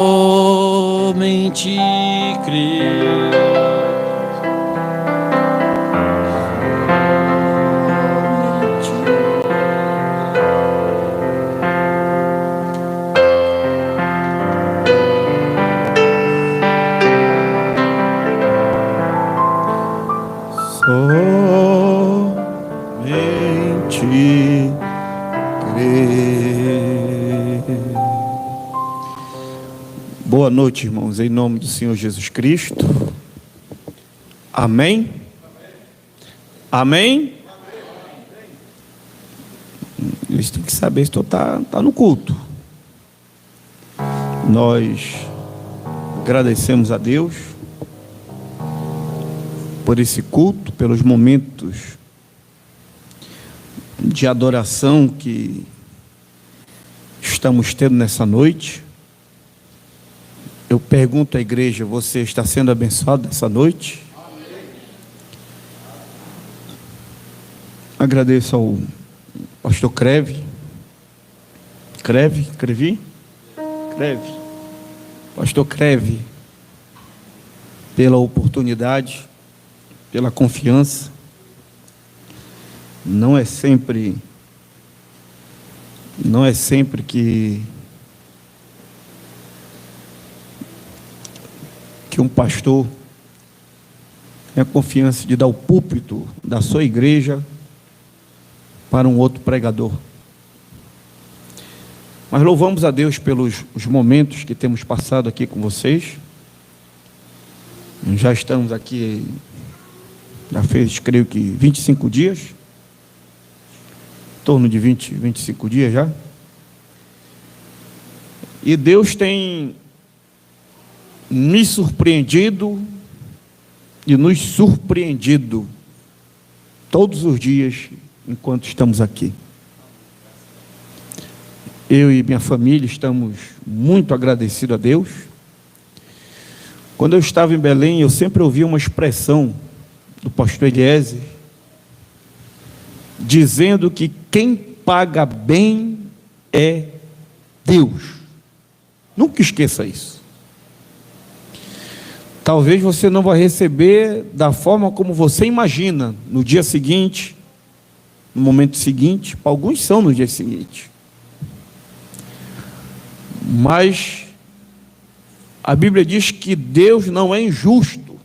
somente crer. Somente crer. Boa noite, irmãos, em nome do Senhor Jesus Cristo. Amém? Amém? Eles têm que saber se tu tá no culto. Nós agradecemos a Deus por esse culto, pelos momentos de adoração que estamos tendo nessa noite. Eu pergunto à igreja: você está sendo abençoado nessa noite? Amém. Agradeço ao pastor Creve, pastor Creve, pela oportunidade, pela confiança. Não é sempre que um pastor tem a confiança de dar o púlpito da sua igreja para um outro pregador. Mas louvamos a Deus pelos os momentos que temos passado aqui com vocês. Já estamos aqui, já fez, creio que 25 dias, em torno de 25 dias já. E Deus tem me surpreendido e nos surpreendido todos os dias enquanto estamos aqui. Eu e minha família estamos muito agradecidos a Deus. Quando eu estava em Belém, eu sempre ouvi uma expressão do pastor Eliezer, dizendo que quem paga bem é Deus. Nunca esqueça isso. Talvez você não vai receber da forma como você imagina, no dia seguinte, no momento seguinte. Para alguns são no dia seguinte. Mas a Bíblia diz que Deus não é injusto.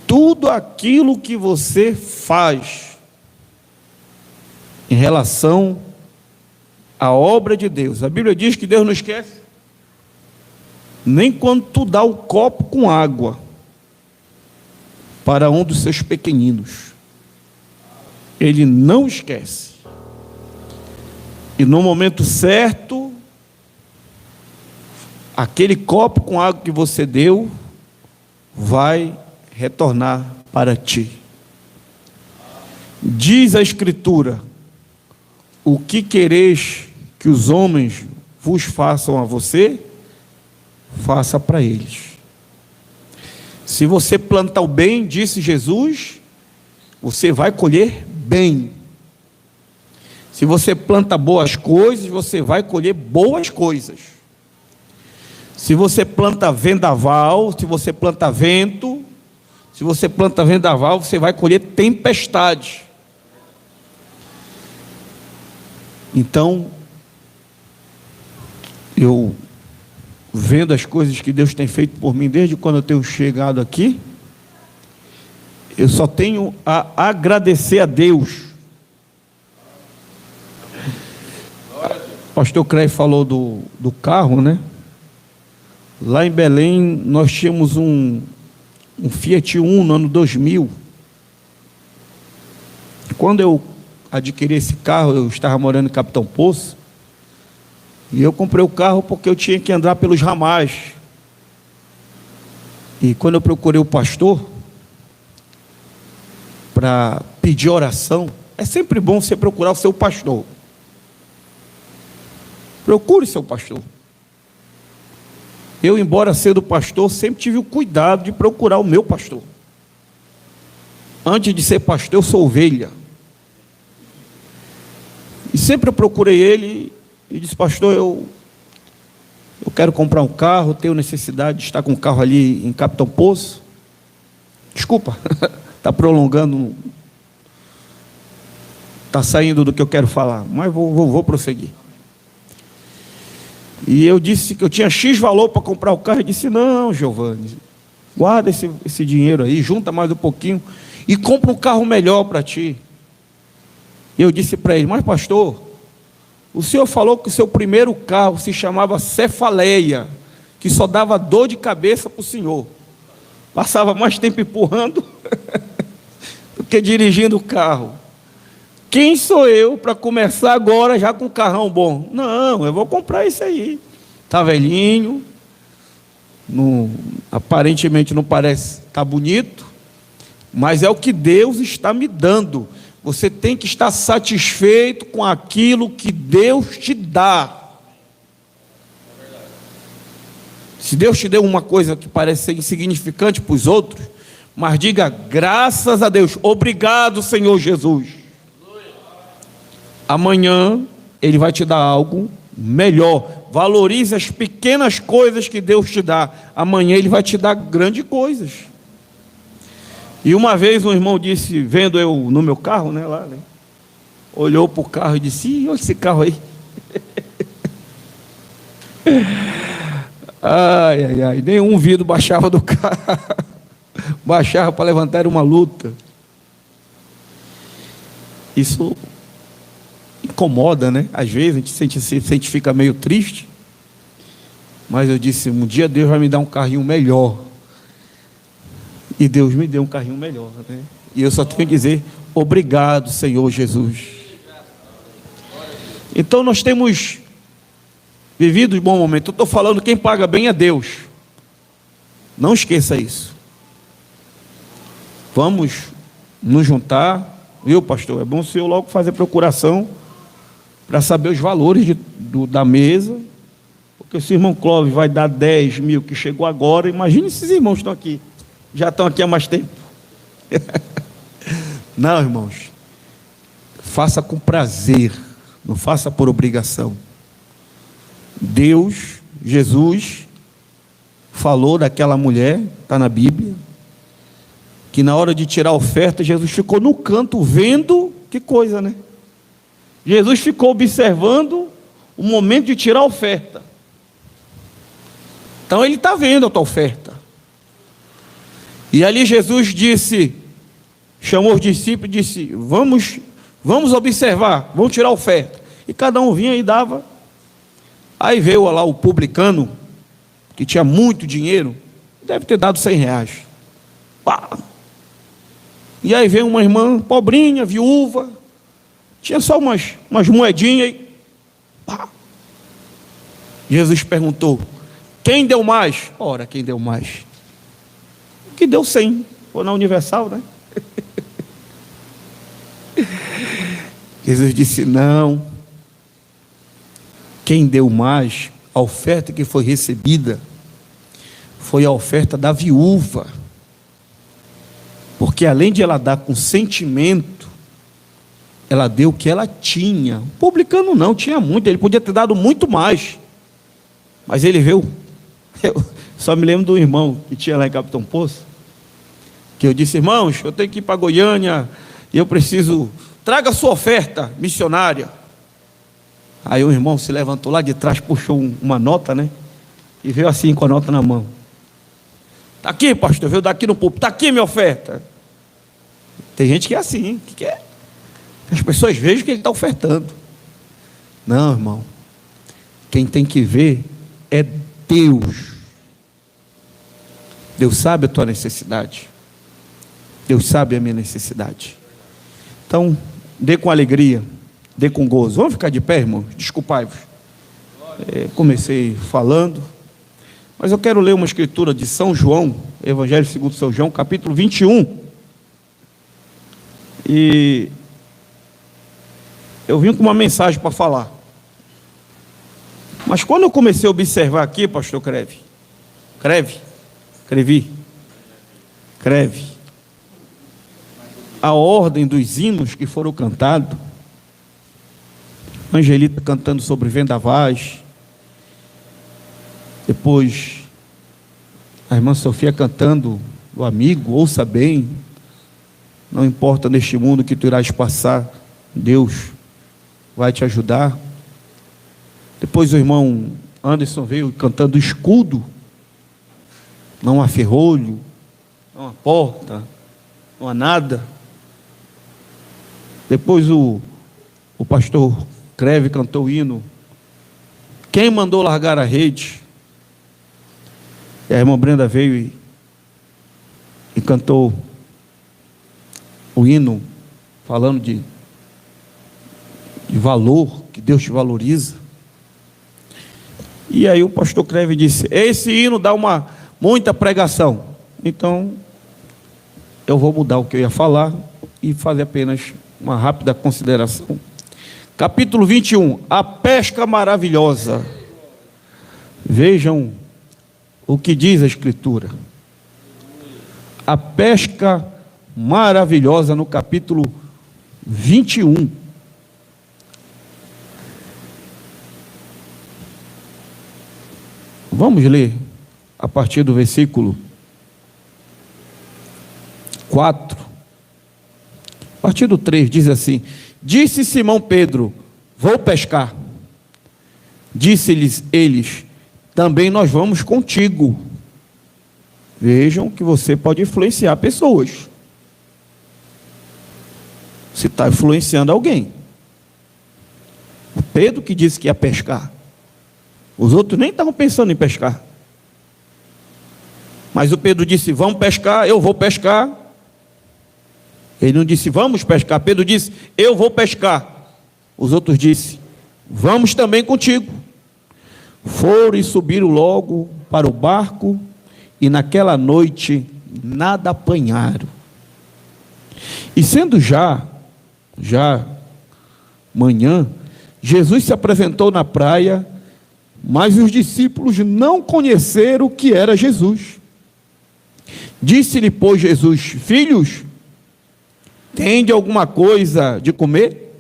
Tudo aquilo que você faz em relação à obra de Deus, a Bíblia diz que Deus não esquece nem quando tu dá o copo com água para um dos seus pequeninos. Ele não esquece. E no momento certo, aquele copo com água que você deu vai retornar para ti. Diz a Escritura: o que quereis que os homens vos façam a você, faça para eles. Se você planta o bem, disse Jesus, você vai colher bem. Se você planta boas coisas, você vai colher boas coisas. Se você planta vendaval, se você planta vento, se você planta vendaval, você vai colher tempestade. Então, eu vendo as coisas que Deus tem feito por mim desde quando eu tenho chegado aqui, eu só tenho a agradecer a Deus. O pastor Crey falou do carro, né? Lá em Belém nós tínhamos um Fiat Uno no ano 2000. Quando eu adquiri esse carro, eu estava morando em Capitão Poço. E eu comprei o carro porque eu tinha que andar pelos ramais. E quando eu procurei o pastor para pedir oração, é sempre bom você procurar o seu pastor. Procure seu pastor. Eu, embora sendo pastor, sempre tive o cuidado de procurar o meu pastor. Antes de ser pastor, eu sou ovelha. E sempre eu procurei ele e disse: pastor, Eu quero comprar um carro, tenho necessidade de estar com o carro ali em Capitão Poço. Desculpa, está prolongando, está saindo do que eu quero falar, mas vou prosseguir. E eu disse que eu tinha X valor para comprar o carro. Eu disse: não, Giovanni, guarda esse dinheiro aí, junta mais um pouquinho e compra um carro melhor para ti. E eu disse para ele: mas pastor, o senhor falou que o seu primeiro carro se chamava Cefaleia, que só dava dor de cabeça para o senhor. Passava mais tempo empurrando do que dirigindo o carro. Quem sou eu para começar agora já com um carrão bom? Não, eu vou comprar esse aí. Está velhinho, aparentemente não parece estar bonito, mas é o que Deus está me dando. Você tem que estar satisfeito com aquilo que Deus te dá. Se Deus te deu uma coisa que parece ser insignificante para os outros, mas diga: graças a Deus, obrigado, Senhor Jesus. Amanhã Ele vai te dar algo melhor. Valorize as pequenas coisas que Deus te dá. Amanhã Ele vai te dar grandes coisas. E uma vez um irmão disse, vendo eu no meu carro, olhou para o carro e disse: olha esse carro aí. Ai, nenhum vidro baixava do carro. Baixava para levantar, era uma luta. Isso incomoda, né? Às vezes a gente sente, fica meio triste. Mas eu disse: um dia Deus vai me dar um carrinho melhor. E Deus me deu um carrinho melhor, né? E eu só tenho que dizer: obrigado, Senhor Jesus. Então nós temos vivido um bom momento. Eu estou falando, quem paga bem é Deus. Não esqueça isso. Vamos nos juntar, viu, pastor? É bom o senhor logo fazer procuração para saber os valores da mesa, porque se o irmão Clóvis vai dar 10 mil que chegou agora, imagine esses irmãos que estão aqui, já estão aqui há mais tempo. Não, irmãos, faça com prazer, não faça por obrigação. Deus, Jesus, falou daquela mulher, está na Bíblia, que na hora de tirar a oferta, Jesus ficou no canto vendo, que coisa, né? Jesus ficou observando o momento de tirar a oferta. Então ele está vendo a tua oferta. E ali Jesus disse, chamou os discípulos e disse: vamos observar, vamos tirar a oferta. E cada um vinha e dava. Aí veio lá o publicano, que tinha muito dinheiro, deve ter dado 100 reais. Pá! E aí veio uma irmã pobrinha, viúva, tinha só umas moedinhas. E pá! Jesus perguntou: quem deu mais? Ora, quem deu mais? Que deu 100, foi na Universal, né? Jesus disse: não. Quem deu mais, a oferta que foi recebida, foi a oferta da viúva. Porque além de ela dar com sentimento, ela deu o que ela tinha. O publicano não, tinha muito, ele podia ter dado muito mais. Mas ele veio. Eu só me lembro do irmão que tinha lá em Capitão Poço, que eu disse: irmãos, eu tenho que ir para Goiânia, e eu preciso, traga a sua oferta missionária. Aí o irmão se levantou lá de trás, puxou uma nota, né? E veio assim com a nota na mão. Está aqui, pastor, veio daqui no púlpito, está aqui minha oferta. Tem gente que é assim, que quer. As pessoas vejam que ele está ofertando. Não, irmão. Quem tem que ver é Deus. Deus sabe a tua necessidade. Deus sabe a minha necessidade. Então, dê com alegria, dê com gozo. Vamos ficar de pé, irmão? Desculpai-vos. Comecei falando, mas eu quero ler uma escritura de São João, Evangelho segundo São João, capítulo 21. E eu vim com uma mensagem para falar. Mas quando eu comecei a observar aqui, pastor Creve, a ordem dos hinos que foram cantados, Angelita cantando sobre vendavais, Depois, a irmã Sofia cantando, o amigo, ouça bem, não importa neste mundo que tu irás passar, Deus vai te ajudar. Depois o irmão Anderson veio cantando escudo, não há ferrolho, não há porta, não há nada. Depois o pastor Creve cantou o hino, quem mandou largar a rede? E a irmã Brenda veio e cantou o hino, falando de valor, que Deus te valoriza. E aí o pastor Creve disse, esse hino dá muita pregação, então eu vou mudar o que eu ia falar e fazer apenas uma rápida consideração. Capítulo 21, a pesca maravilhosa. Vejam o que diz a Escritura. A pesca maravilhosa no capítulo 21. Vamos ler a partir do versículo 4. A partir do 3 diz assim: disse Simão Pedro, vou pescar. Disse-lhes eles, também nós vamos contigo. Vejam que você pode influenciar pessoas. Você está influenciando alguém. O Pedro que disse que ia pescar. Os outros nem estavam pensando em pescar. Mas o Pedro disse, vamos pescar, eu vou pescar. Ele não disse, vamos pescar. Pedro disse, eu vou pescar. Os outros disseram, vamos também contigo. Foram e subiram logo para o barco, e naquela noite nada apanharam. E sendo já manhã, Jesus se apresentou na praia, mas os discípulos não conheceram o que era Jesus. Disse-lhe, pois, Jesus, filhos, tende alguma coisa de comer?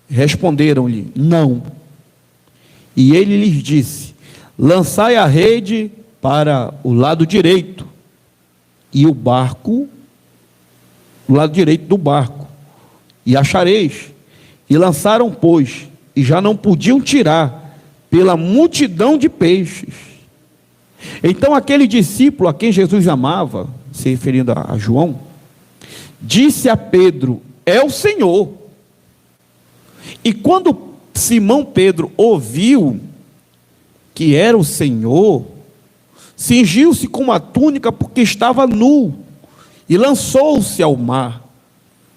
Responderam-lhe, não. E ele lhes disse, lançai a rede para o lado direito, e o barco, do lado direito do barco, e achareis. E lançaram, pois, e já não podiam tirar, pela multidão de peixes. Então aquele discípulo a quem Jesus amava, se referindo a João, disse a Pedro, é o Senhor. E quando Simão Pedro ouviu que era o Senhor, cingiu-se com uma túnica porque estava nu, e lançou-se ao mar.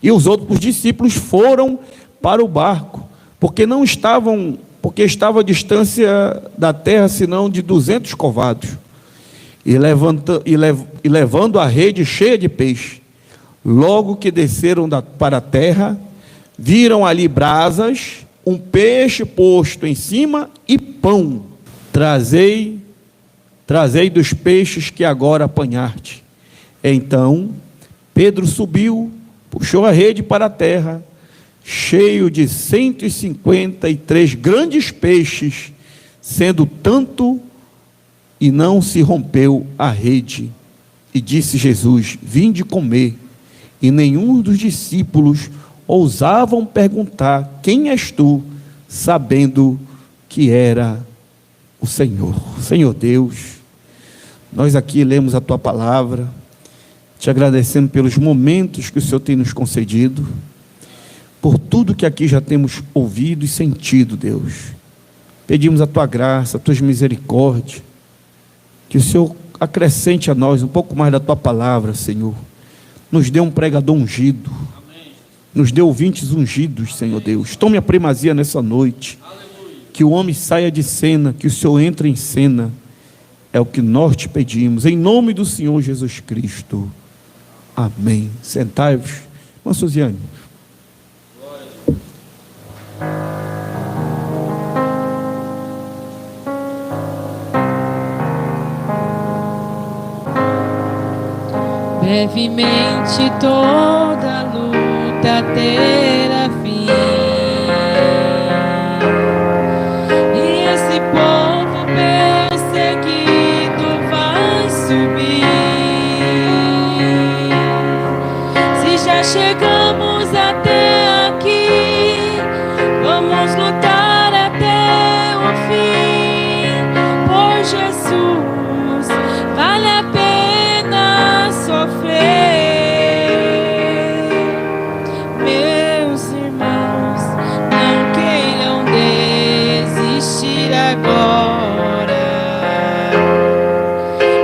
E os outros discípulos foram para o barco, porque estava a distância da terra, senão de 200 covados, e levando a rede cheia de peixe. Logo que desceram para a terra, viram ali brasas, um peixe posto em cima e pão. Trazei dos peixes que agora apanhaste. Então Pedro subiu, puxou a rede para a terra, cheio de 153 grandes peixes, sendo tanto, e não se rompeu a rede. E disse Jesus, vinde comer. E nenhum dos discípulos ousavam perguntar, quem és tu? Sabendo que era o Senhor. Senhor Deus, nós aqui lemos a tua palavra, te agradecendo pelos momentos que o Senhor tem nos concedido, por tudo que aqui já temos ouvido e sentido, Deus. Pedimos a tua graça, a tua misericórdia, que o Senhor acrescente a nós um pouco mais da tua palavra, Senhor. Nos dê um pregador ungido, nos dê ouvintes ungidos, Senhor Deus. Tome a primazia nessa noite, que o homem saia de cena, que o Senhor entre em cena, é o que nós te pedimos, em nome do Senhor Jesus Cristo, amém. Sentai-vos, irmã Suziane. Brevemente toda luta terá fim, e esse povo perseguido chegamos até aqui, vamos lutar até o fim. Por Jesus, vale a pena sofrer. Meus irmãos, não queiram desistir agora,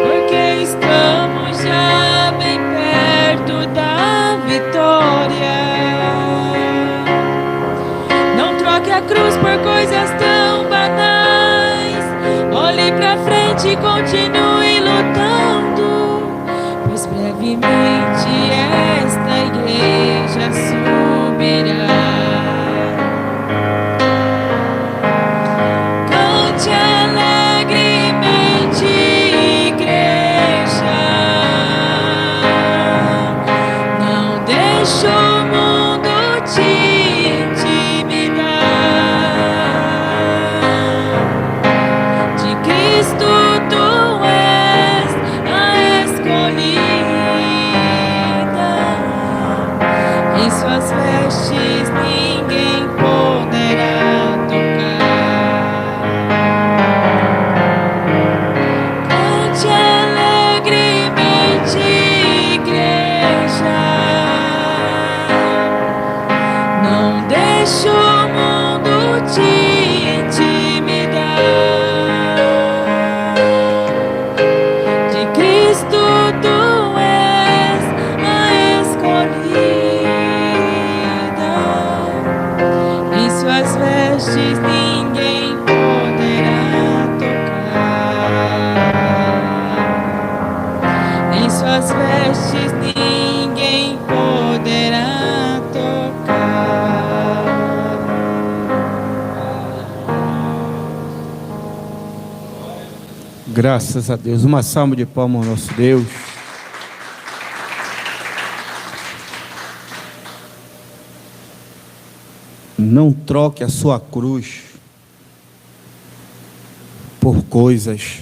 porque estamos já bem perto da vitória. Não troque a cruz por coisas tão banais. Olhe pra frente e continue lutando, pois brevemente esta igreja subirá. Cante alegremente, igreja. Não deixe o mundo te intimidar. De Cristo tu és a escolhida. Em suas vestes ninguém poderá tocar. Cante alegremente, igreja. Não deixe o mundo te intimidar. De Cristo tu és a escolhida. Em suas vestes ninguém poderá tocar. Em suas vestes ninguém poderá tocar. Graças a Deus. Uma salva de palmas ao nosso Deus. Não troque a sua cruz por coisas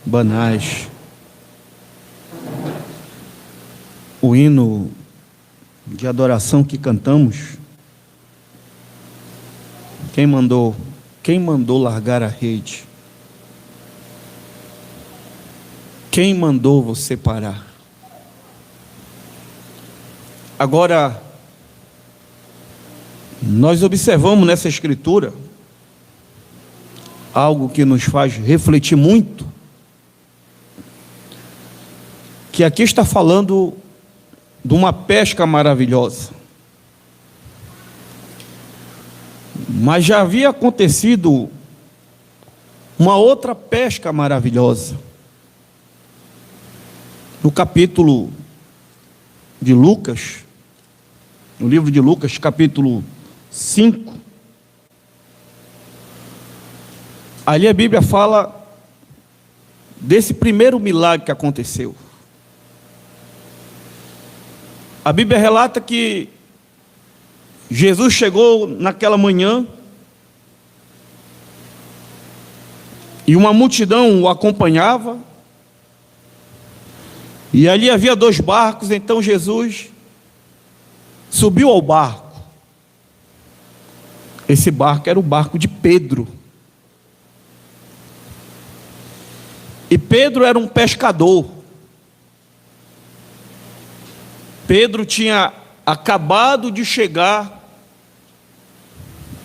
banais. O hino de adoração que cantamos, quem mandou largar a rede? Quem mandou você parar? Agora, nós observamos nessa escritura algo que nos faz refletir muito, que aqui está falando de uma pesca maravilhosa. Mas já havia acontecido uma outra pesca maravilhosa. No capítulo de Lucas, no livro de Lucas, capítulo 5, ali a Bíblia fala desse primeiro milagre que aconteceu. A Bíblia relata que Jesus chegou naquela manhã e uma multidão o acompanhava, e ali havia 2 barcos. Então Jesus subiu ao barco. Esse barco era o barco de Pedro. E Pedro era um pescador. Pedro tinha acabado de chegar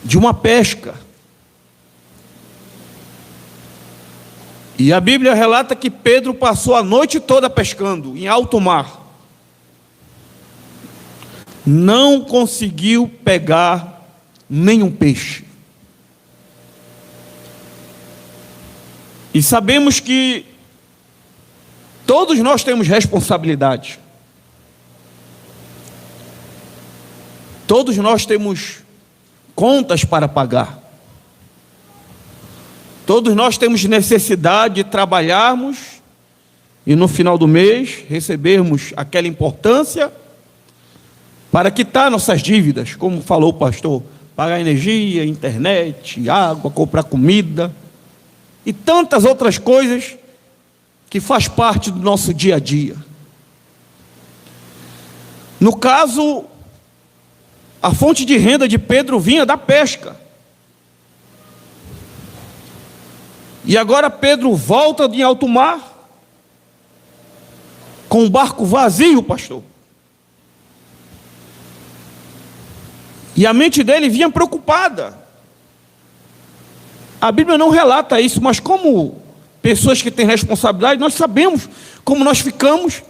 de uma pesca. E a Bíblia relata que Pedro passou a noite toda pescando em alto mar. Não conseguiu pegar nenhum peixe. E sabemos que todos nós temos responsabilidade. Todos nós temos contas para pagar. Todos nós temos necessidade de trabalharmos e no final do mês recebermos aquela importância para quitar nossas dívidas, como falou o pastor, pagar energia, internet, água, comprar comida e tantas outras coisas que faz parte do nosso dia a dia. No caso, a fonte de renda de Pedro vinha da pesca. E agora Pedro volta de alto mar, com o barco vazio, pastor. E a mente dele vinha preocupada. A Bíblia não relata isso, mas como pessoas que têm responsabilidade, nós sabemos como nós ficamos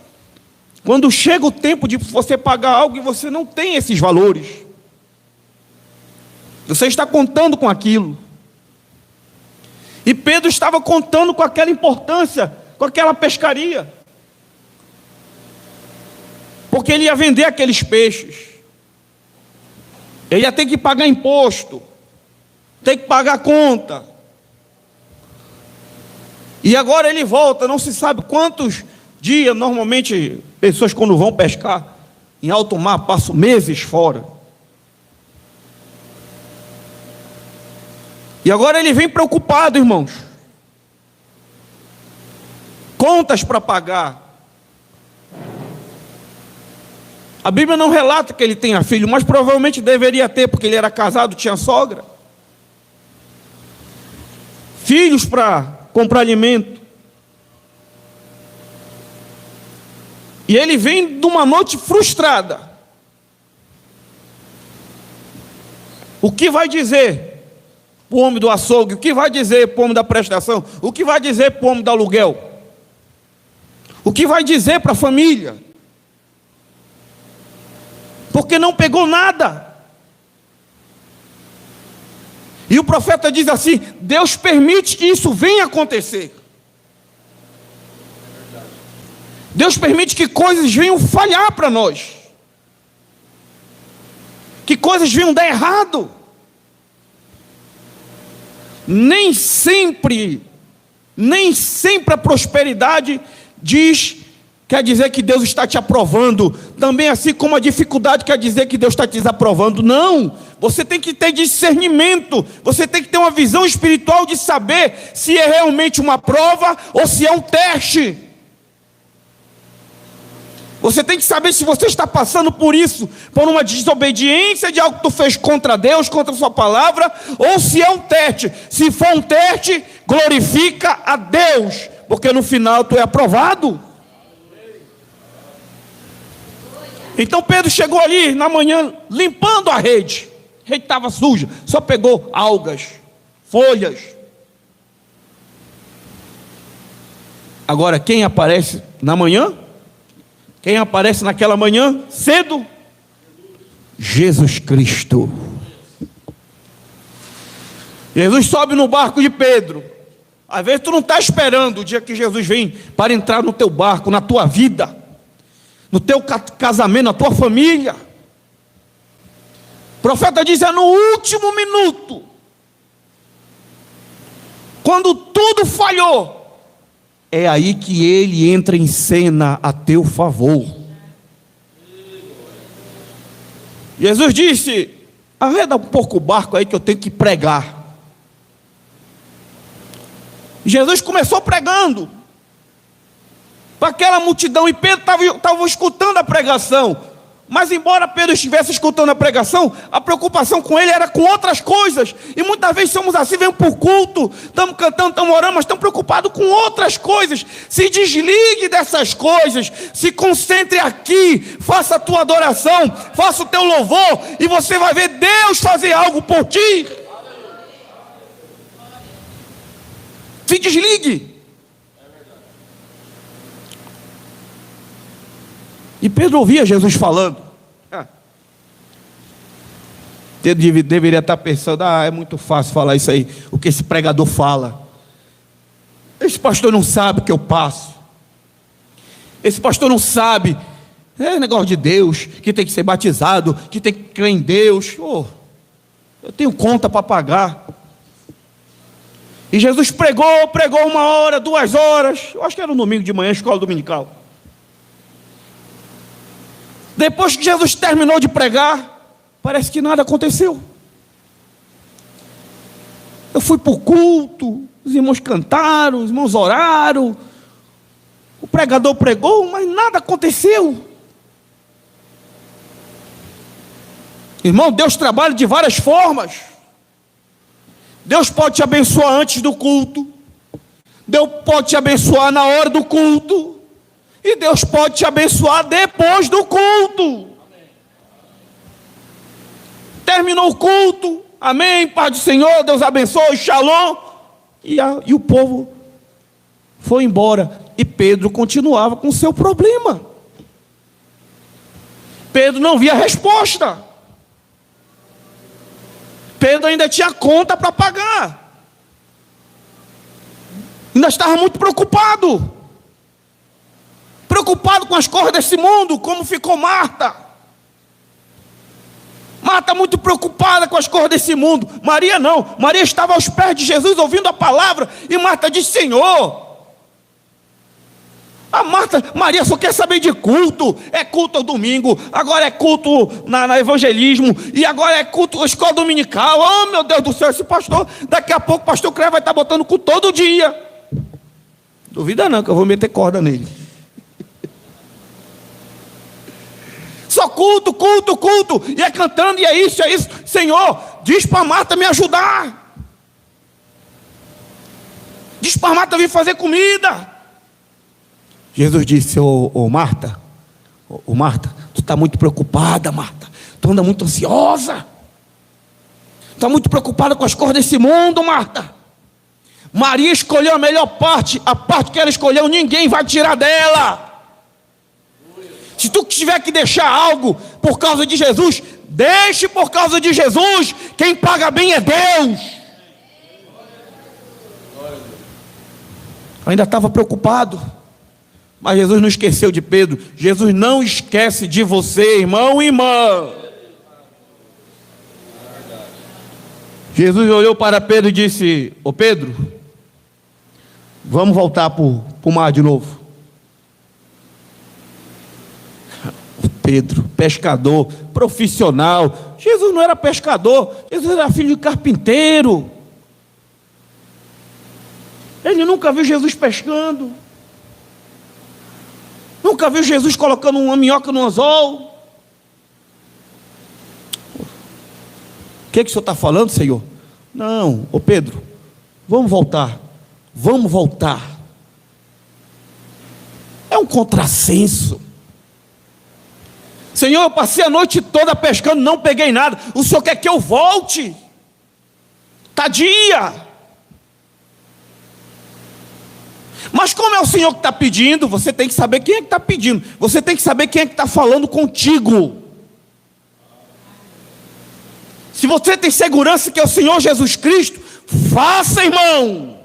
quando chega o tempo de você pagar algo e você não tem esses valores. Você está contando com aquilo. E Pedro estava contando com aquela importância, com aquela pescaria. Porque ele ia vender aqueles peixes. Ele ia ter que pagar imposto, ter que pagar conta. E agora ele volta, não se sabe quantos dias, normalmente, pessoas quando vão pescar em alto mar, passam meses fora. E agora ele vem preocupado, irmãos. Contas para pagar. A Bíblia não relata que ele tenha filho, mas provavelmente deveria ter, porque ele era casado, tinha sogra. Filhos para comprar alimento. E ele vem de uma noite frustrada. O que vai dizer para o homem do açougue? O que vai dizer para o homem da prestação? O que vai dizer para o homem do aluguel? O que vai dizer para a família? Porque não pegou nada. E o profeta diz assim: Deus permite que isso venha acontecer. Deus permite que coisas venham falhar para nós, que coisas venham dar errado. Nem sempre a prosperidade quer dizer que Deus está te aprovando. Também assim como a dificuldade quer dizer que Deus está te desaprovando. Não, você tem que ter discernimento. Você tem que ter uma visão espiritual de saber se é realmente uma prova ou se é um teste. Você tem que saber se você está passando por isso, por uma desobediência de algo que tu fez contra Deus, contra a sua palavra, ou se é um teste. Se for um teste, glorifica a Deus, porque no final tu é aprovado. Então Pedro chegou ali na manhã limpando a rede. A rede estava suja, só pegou algas, folhas. Agora quem aparece na manhã? Quem aparece naquela manhã cedo? Jesus Cristo. Jesus sobe no barco de Pedro. Às vezes tu não está esperando o dia que Jesus vem para entrar no teu barco, na tua vida, no teu casamento, na tua família. O profeta diz: é no último minuto, quando tudo falhou, é aí que ele entra em cena a teu favor. Jesus disse: arreda um pouco o barco aí que eu tenho que pregar. Jesus começou pregando para aquela multidão, e Pedro estava escutando a pregação. Mas embora Pedro estivesse escutando a pregação, a preocupação com ele era com outras coisas. E muitas vezes somos assim, vemos por culto, estamos cantando, estamos orando, mas estamos preocupados com outras coisas. Se desligue dessas coisas, se concentre aqui, faça a tua adoração, faça o teu louvor, e você vai ver Deus fazer algo por ti. Se desligue. E Pedro ouvia Jesus falando. Ele deveria estar pensando: é muito fácil falar isso aí, o que esse pregador fala. Esse pastor não sabe o que eu passo. Esse pastor não sabe. É negócio de Deus, que tem que ser batizado, que tem que crer em Deus. Eu tenho conta para pagar. E Jesus pregou 1 hora, 2 horas. Eu acho que era um domingo de manhã, escola dominical. Depois que Jesus terminou de pregar, parece que nada aconteceu. Eu fui para o culto, os irmãos cantaram, os irmãos oraram, o pregador pregou, mas nada aconteceu. Irmão, Deus trabalha de várias formas. Deus pode te abençoar antes do culto. Deus pode te abençoar na hora do culto. E Deus pode te abençoar depois do culto. Terminou o culto. Amém, Pai do Senhor, Deus abençoe, shalom. E o povo foi embora. E Pedro continuava com o seu problema. Pedro não via resposta. Pedro ainda tinha conta para pagar. Ainda estava muito preocupado. Preocupado com as coisas desse mundo, como ficou Marta. Marta muito preocupada com as coisas desse mundo. Maria não. Maria estava aos pés de Jesus ouvindo a palavra. E Marta disse: Senhor. Maria só quer saber de culto. É culto ao domingo. Agora é culto na evangelismo. E agora é culto escola dominical. Oh, meu Deus do céu, esse pastor. Daqui a pouco o pastor Cré vai estar botando culto todo dia. Duvida não que eu vou meter corda nele. Só culto, culto, culto. E é cantando, e é isso, é isso. Senhor, diz para Marta me ajudar. Diz para Marta vir fazer comida. Jesus disse: ô Marta, Marta, tu está muito preocupada, Marta. Tu anda muito ansiosa. Tu está muito preocupada com as coisas desse mundo, Marta. Maria escolheu a melhor parte. A parte que ela escolheu, ninguém vai tirar dela. Se tu tiver que deixar algo por causa de Jesus, deixe por causa de Jesus. Quem paga bem é Deus. Ainda estava preocupado, mas Jesus não esqueceu de Pedro. Jesus não esquece de você, irmão e irmã. Jesus olhou para Pedro e disse: ô Pedro, vamos voltar para o mar de novo. Pedro, pescador, profissional. Jesus não era pescador, Jesus era filho de carpinteiro. Ele nunca viu Jesus pescando. Nunca viu Jesus colocando uma minhoca no anzol. O que o senhor está falando, Senhor? Não, ô Pedro, vamos voltar. Vamos voltar. É um contrassenso. Senhor, eu passei a noite toda pescando, não peguei nada. O Senhor quer que eu volte? Está dia. Mas como é o Senhor que está pedindo, você tem que saber quem é que está pedindo. Você tem que saber quem é que está falando contigo. Se você tem segurança que é o Senhor Jesus Cristo, faça, irmão.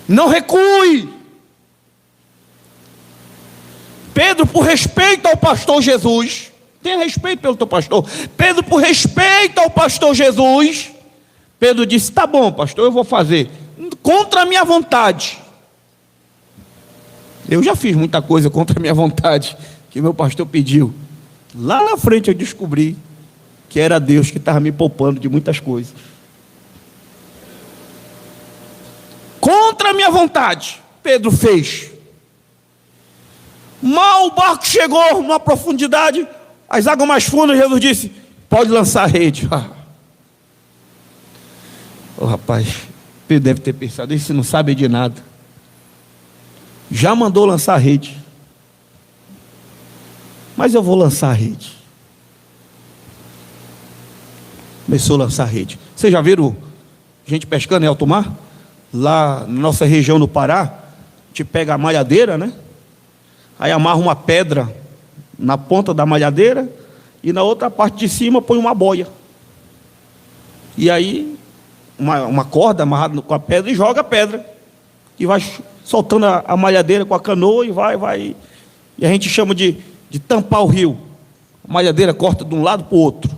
Não recue. Pedro, por respeito ao pastor Jesus, tenha respeito pelo teu pastor. Pedro, por respeito ao pastor Jesus, Pedro disse: tá bom, pastor, eu vou fazer, contra a minha vontade. Eu já fiz muita coisa contra a minha vontade, que meu pastor pediu. Lá na frente eu descobri que era Deus que estava me poupando de muitas coisas. Contra a minha vontade, Pedro fez. Mal o barco chegou numa profundidade, as águas mais fundas, Jesus disse: pode lançar a rede. Oh, rapaz, Pedro deve ter pensado: esse não sabe de nada. Já mandou lançar a rede. Mas eu vou lançar a rede. Começou a lançar a rede. Vocês já viram gente pescando em alto mar? Lá na nossa região do Pará, a gente pega a malhadeira, né? Aí amarra uma pedra na ponta da malhadeira e na outra parte de cima põe uma boia. E aí uma corda amarrada com a pedra e joga a pedra. E vai soltando a malhadeira com a canoa e vai. E a gente chama de tampar o rio. A malhadeira corta de um lado para o outro.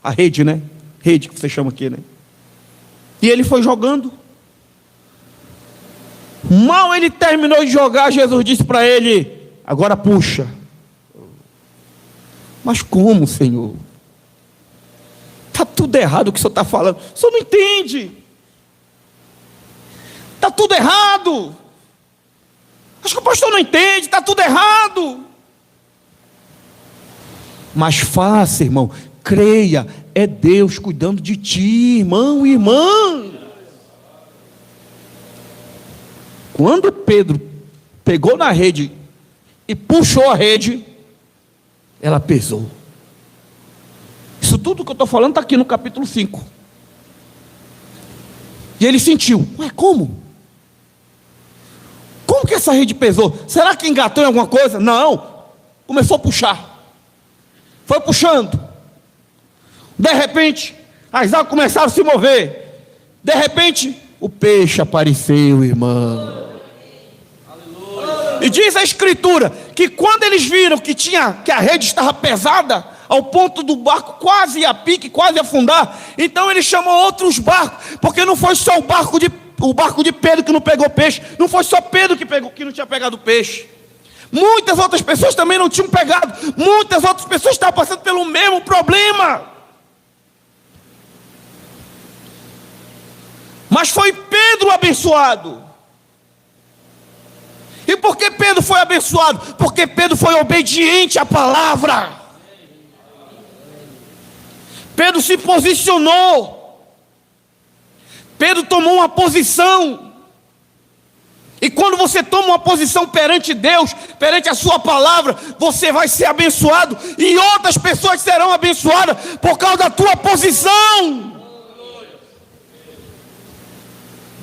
A rede, né? Rede que você chama aqui, né? E ele foi jogando. Mal ele terminou de jogar, Jesus disse para ele: agora puxa. Mas como, Senhor? Está tudo errado o que o Senhor está falando. O Senhor não entende. Está tudo errado. Acho que o pastor não entende. Está tudo errado. Mas faça, irmão, creia, é Deus cuidando de ti, irmão e irmã. Quando Pedro pegou na rede e puxou a rede, ela pesou. Isso tudo que eu estou falando está aqui no capítulo 5. E ele sentiu, ué, como? Como que essa rede pesou? Será que engatou em alguma coisa? Não, começou a puxar. Foi puxando. De repente, as águas começaram a se mover. De repente, o peixe apareceu, irmão. E diz a Escritura que quando eles viram que a rede estava pesada, ao ponto do barco quase ir a pique, quase afundar, então ele chamou outros barcos, porque não foi só o barco de Pedro que não pegou peixe, não foi só Pedro que não tinha pegado peixe. Muitas outras pessoas também não tinham pegado, muitas outras pessoas estavam passando pelo mesmo problema. Mas foi Pedro abençoado. E por que Pedro foi abençoado? Porque Pedro foi obediente à palavra. Pedro se posicionou. Pedro tomou uma posição. E quando você toma uma posição perante Deus, perante a sua palavra, você vai ser abençoado. E outras pessoas serão abençoadas por causa da tua posição.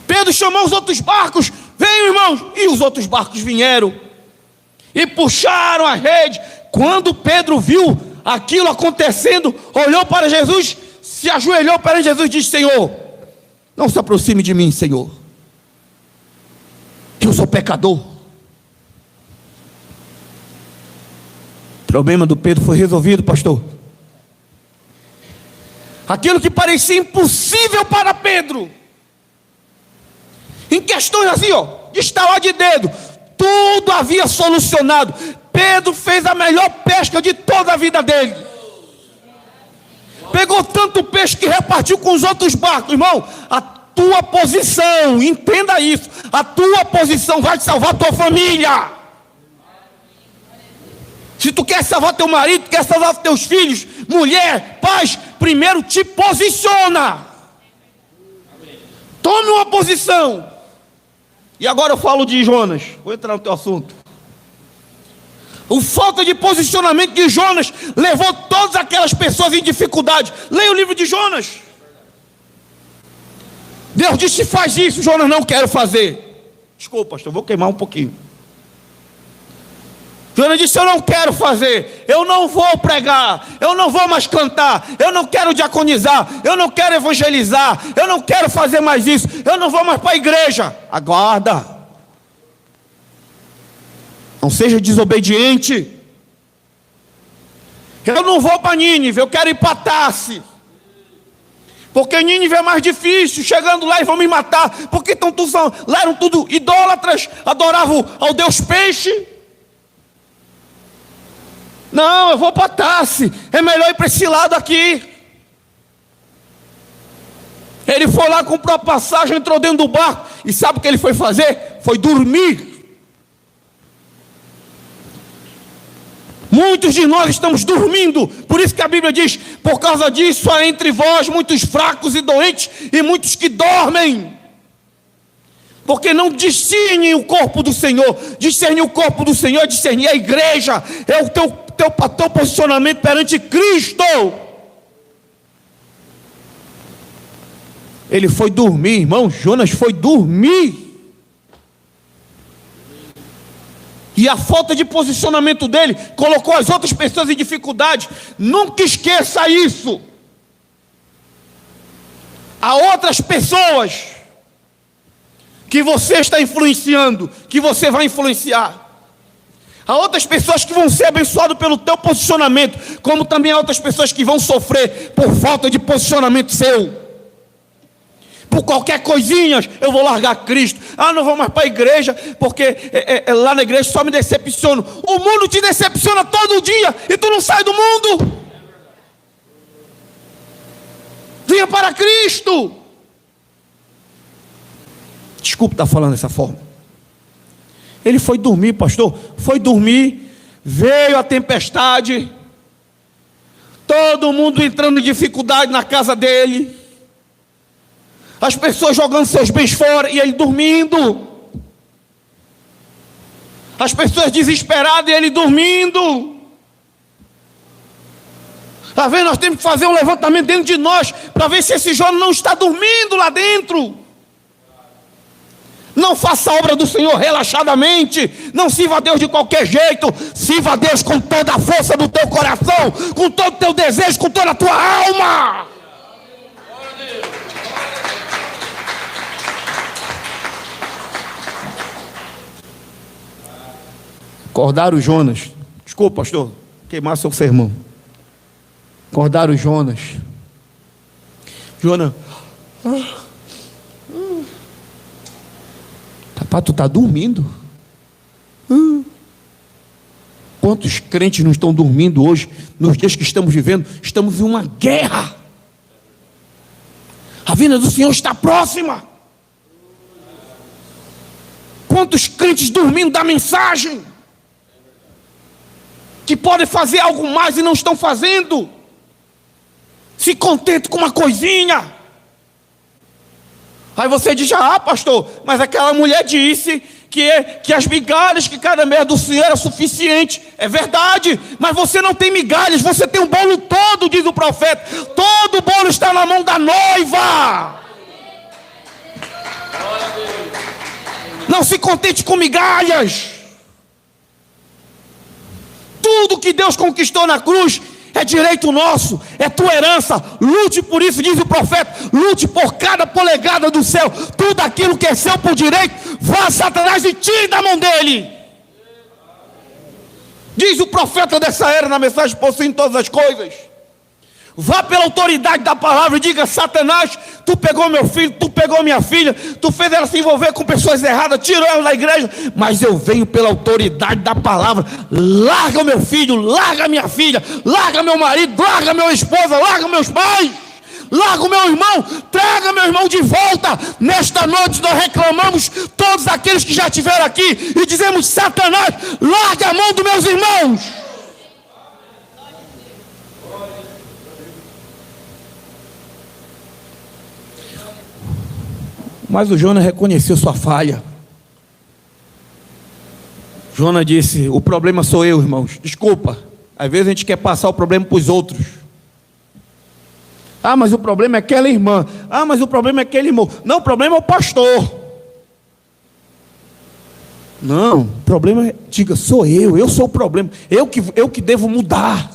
Pedro chamou os outros barcos. Venham, irmãos. E os outros barcos vieram e puxaram a rede. Quando Pedro viu aquilo acontecendo, olhou para Jesus, se ajoelhou perante Jesus e disse: Senhor, não se aproxime de mim, Senhor, que eu sou pecador. O problema do Pedro foi resolvido, pastor. Aquilo que parecia impossível para Pedro, em questões assim, de estalar de dedo, tudo havia solucionado. Pedro fez a melhor pesca de toda a vida dele. Pegou tanto peixe que repartiu com os outros barcos. Irmão, a tua posição, entenda isso, a tua posição vai salvar a tua família. Se tu quer salvar teu marido, quer salvar teus filhos, mulher, pais, primeiro te posiciona. Tome uma posição. E agora eu falo de Jonas. Vou entrar no teu assunto. O falta de posicionamento de Jonas levou todas aquelas pessoas em dificuldade. Leia o livro de Jonas. Deus disse: faz isso. Jonas: não quero fazer. Desculpa, pastor, vou queimar um pouquinho. Jonas disse: eu não quero fazer, eu não vou pregar, eu não vou mais cantar, eu não quero diaconizar, eu não quero evangelizar, eu não quero fazer mais isso, eu não vou mais para a igreja. Aguarda, não seja desobediente. Eu não vou para Nínive, eu quero ir para Tarse, porque Nínive é mais difícil. Chegando lá e vão me matar, porque lá eram tudo idólatras, adoravam ao Deus peixe. Não, eu vou para Tarse, é melhor ir para esse lado aqui. Ele foi lá, comprou a passagem, entrou dentro do barco, e sabe o que ele foi fazer? Foi dormir. Muitos de nós estamos dormindo, por isso que a Bíblia diz: por causa disso há entre vós muitos fracos e doentes, e muitos que dormem, porque não discernem o corpo do Senhor. Discernir o corpo do Senhor é discernir a igreja, é o teu posicionamento perante Cristo. Ele foi dormir, irmão. Jonas foi dormir. E a falta de posicionamento dele colocou as outras pessoas em dificuldade. Nunca esqueça isso. Há outras pessoas que você está influenciando, que você vai influenciar. Há outras pessoas que vão ser abençoadas pelo teu posicionamento, como também há outras pessoas que vão sofrer por falta de posicionamento seu. Por qualquer coisinha, eu vou largar Cristo. Não vou mais para a igreja, porque lá na igreja só me decepciono. O mundo te decepciona todo dia, e tu não sai do mundo. Venha para Cristo. Desculpe estar falando dessa forma. Ele foi dormir, pastor. Foi dormir, veio a tempestade, Todo mundo entrando em dificuldade na casa dele. As pessoas jogando seus bens fora e ele dormindo. As pessoas desesperadas e ele dormindo. Está vendo? Nós temos que fazer um levantamento dentro de nós para ver se esse jovem não está dormindo lá dentro. Não faça a obra do Senhor relaxadamente. Não sirva a Deus de qualquer jeito. Sirva a Deus com toda a força do teu coração, com todo o teu desejo, com toda a tua alma. Acordaram Jonas. Desculpa, pastor, queimar seu sermão. Acordaram Jonas. Jonas, rapaz, tu está dormindo? Quantos crentes não estão dormindo hoje, nos dias que estamos vivendo? Estamos em uma guerra. A vinda do Senhor está próxima. Quantos crentes dormindo da mensagem, que podem fazer algo mais e não estão fazendo? Se contente com uma coisinha. Aí você diz: ah, pastor, mas aquela mulher disse que as migalhas que cada mês do Senhor era suficiente. É verdade, mas você não tem migalhas, você tem o bolo todo, diz o profeta. Todo o bolo está na mão da noiva. Não se contente com migalhas. Tudo que Deus conquistou na cruz é direito nosso, é tua herança. Lute por isso, diz o profeta. Lute por cada polegada do céu. Tudo aquilo que é seu por direito, vá Satanás e tire da mão dele. Diz o profeta dessa era na mensagem Possuindo Todas as Coisas. Vá pela autoridade da palavra e diga: Satanás, tu pegou meu filho, tu pegou minha filha, tu fez ela se envolver com pessoas erradas, tirou ela da igreja, mas eu venho pela autoridade da palavra. Larga o meu filho, larga minha filha, larga meu marido, larga minha esposa, larga meus pais, larga o meu irmão, traga meu irmão de volta. Nesta noite nós reclamamos todos aqueles que já estiveram aqui e dizemos: Satanás, larga a mão dos meus irmãos. Mas o Jonas reconheceu sua falha. Jonas disse: o problema sou eu, irmãos. Desculpa, às vezes a gente quer passar o problema para os outros. Ah, mas o problema é aquela irmã. Ah, mas o problema é aquele irmão. Não, o problema é o pastor. Não, o problema é, diga, sou eu sou o problema. Eu que devo mudar.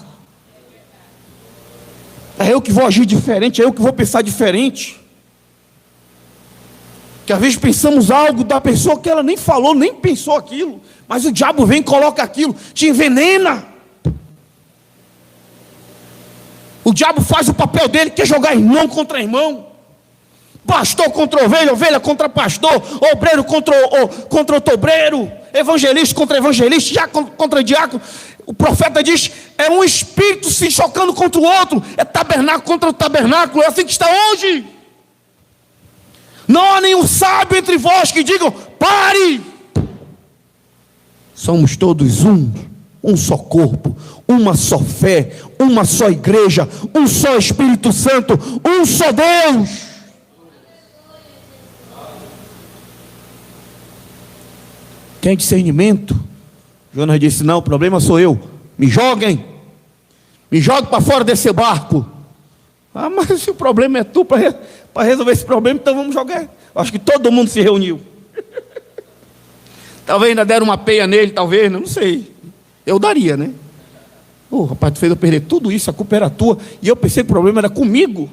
É eu que vou agir diferente, é eu que vou pensar diferente. Que às vezes pensamos algo da pessoa que ela nem falou, nem pensou aquilo, mas o diabo vem e coloca aquilo, te envenena. O diabo faz o papel dele, quer jogar irmão contra irmão, pastor contra ovelha, ovelha contra pastor, obreiro contra obreiro, evangelista contra evangelista, diácono contra diácono. O profeta diz: é um espírito se chocando contra o outro, é tabernáculo contra o tabernáculo. É assim que está hoje. Não há nenhum sábio entre vós que digam: pare. Somos todos um só corpo, uma só fé, uma só igreja, um só Espírito Santo, um só Deus. Tem discernimento? Jonas disse: não, o problema sou eu. Me joguem para fora desse barco. Ah, mas se o problema é tu, para resolver esse problema, então vamos jogar. Acho que todo mundo se reuniu. Talvez ainda deram uma peia nele, talvez, não sei. Eu daria, né? Rapaz, tu fez eu perder tudo isso, a culpa era tua. E eu pensei que o problema era comigo.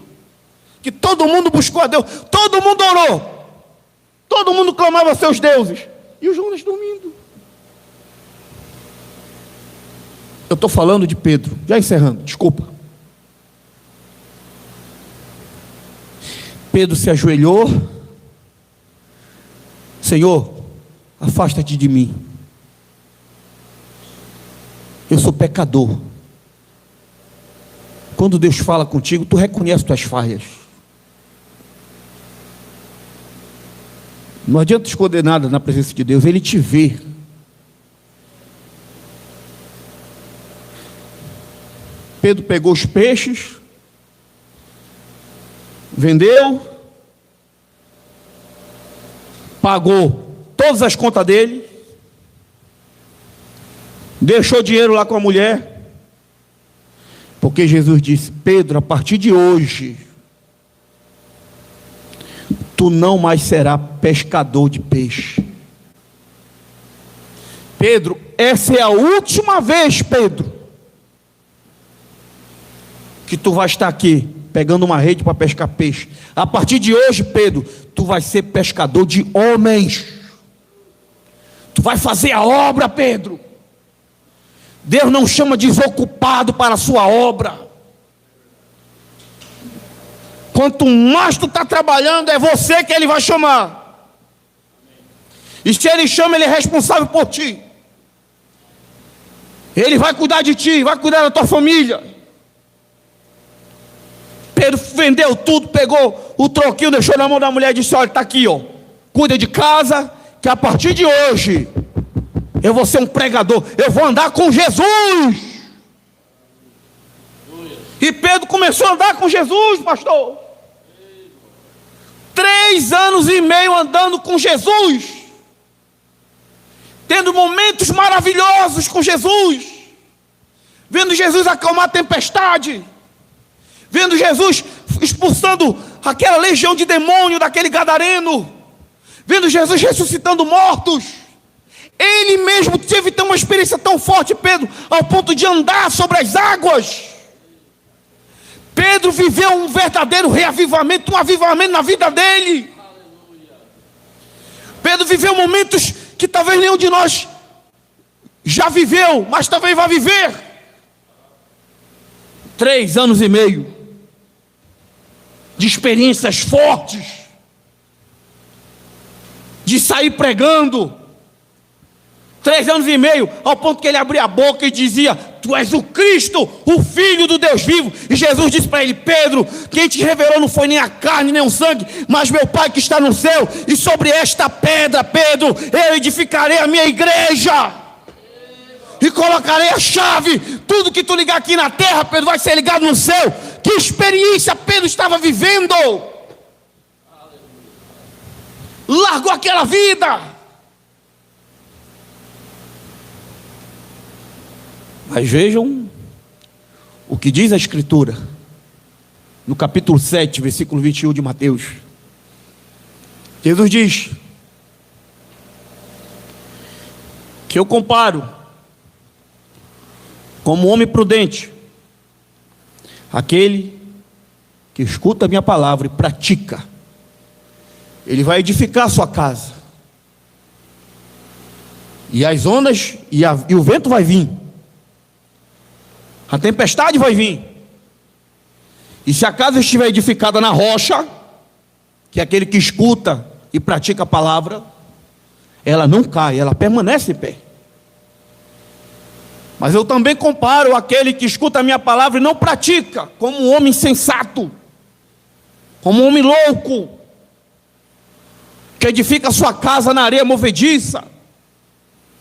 Que todo mundo buscou a Deus, todo mundo orou, todo mundo clamava a seus deuses. E o Jonas dormindo. Eu estou falando de Pedro, já encerrando, desculpa. Pedro se ajoelhou: Senhor, afasta-te de mim, eu sou pecador. Quando Deus fala contigo, tu reconhece tuas falhas. Não adianta esconder nada na presença de Deus, Ele te vê. Pedro pegou os peixes, vendeu, pagou todas as contas dele, deixou dinheiro lá com a mulher, porque Jesus disse: Pedro, a partir de hoje, tu não mais serás pescador de peixe. Pedro, essa é a última vez, Pedro, que tu vai estar aqui pegando uma rede para pescar peixe. A partir de hoje, Pedro, tu vai ser pescador de homens. Tu vai fazer a obra, Pedro. Deus não chama desocupado para a sua obra. Quanto mais tu está trabalhando, é você que Ele vai chamar. E se Ele chama, Ele é responsável por ti. Ele vai cuidar de ti, vai cuidar da tua família. Pedro vendeu tudo, pegou o troquinho, deixou na mão da mulher e disse: olha, está aqui, ó, cuida de casa, que a partir de hoje eu vou ser um pregador, eu vou andar com Jesus. E Pedro começou a andar com Jesus, pastor. 3 anos e meio andando com Jesus, tendo momentos maravilhosos com Jesus, vendo Jesus acalmar a tempestade, vendo Jesus expulsando aquela legião de demônio daquele gadareno, vendo Jesus ressuscitando mortos. Ele mesmo teve uma experiência tão forte, Pedro, ao ponto de andar sobre as águas. Pedro viveu um verdadeiro reavivamento, um avivamento na vida dele. Pedro viveu momentos que talvez nenhum de nós já viveu, mas talvez vai viver. 3 anos e meio de experiências fortes, de sair pregando. 3 anos e meio, ao ponto que ele abria a boca e dizia: tu és o Cristo, o Filho do Deus vivo. E Jesus disse para ele: Pedro, quem te revelou não foi nem a carne nem o sangue, mas meu Pai que está no céu. E sobre esta pedra, Pedro, eu edificarei a minha igreja, e colocarei a chave. Tudo que tu ligar aqui na terra, Pedro, vai ser ligado no céu. Que experiência Pedro estava vivendo! Largou aquela vida. Mas vejam o que diz a Escritura, no capítulo 7, versículo 21 de Mateus. Jesus diz que eu comparo como homem prudente aquele que escuta a minha palavra e pratica. Ele vai edificar a sua casa, e as ondas e o vento vai vir, a tempestade vai vir, e se a casa estiver edificada na rocha, que é aquele que escuta e pratica a palavra, ela não cai, ela permanece em pé. Mas eu também comparo aquele que escuta a minha palavra e não pratica, como um homem insensato, como um homem louco, que edifica a sua casa na areia movediça,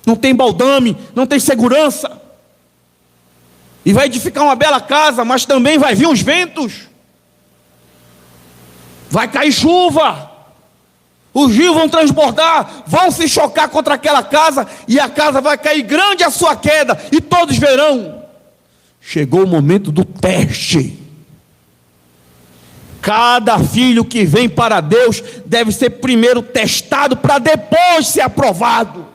não tem baldame, não tem segurança, e vai edificar uma bela casa, mas também vai vir os ventos, vai cair chuva, os rios vão transbordar, vão se chocar contra aquela casa, e a casa vai cair grande a sua queda, e todos verão. Chegou o momento do teste. Cada filho que vem para Deus deve ser primeiro testado, para depois ser aprovado.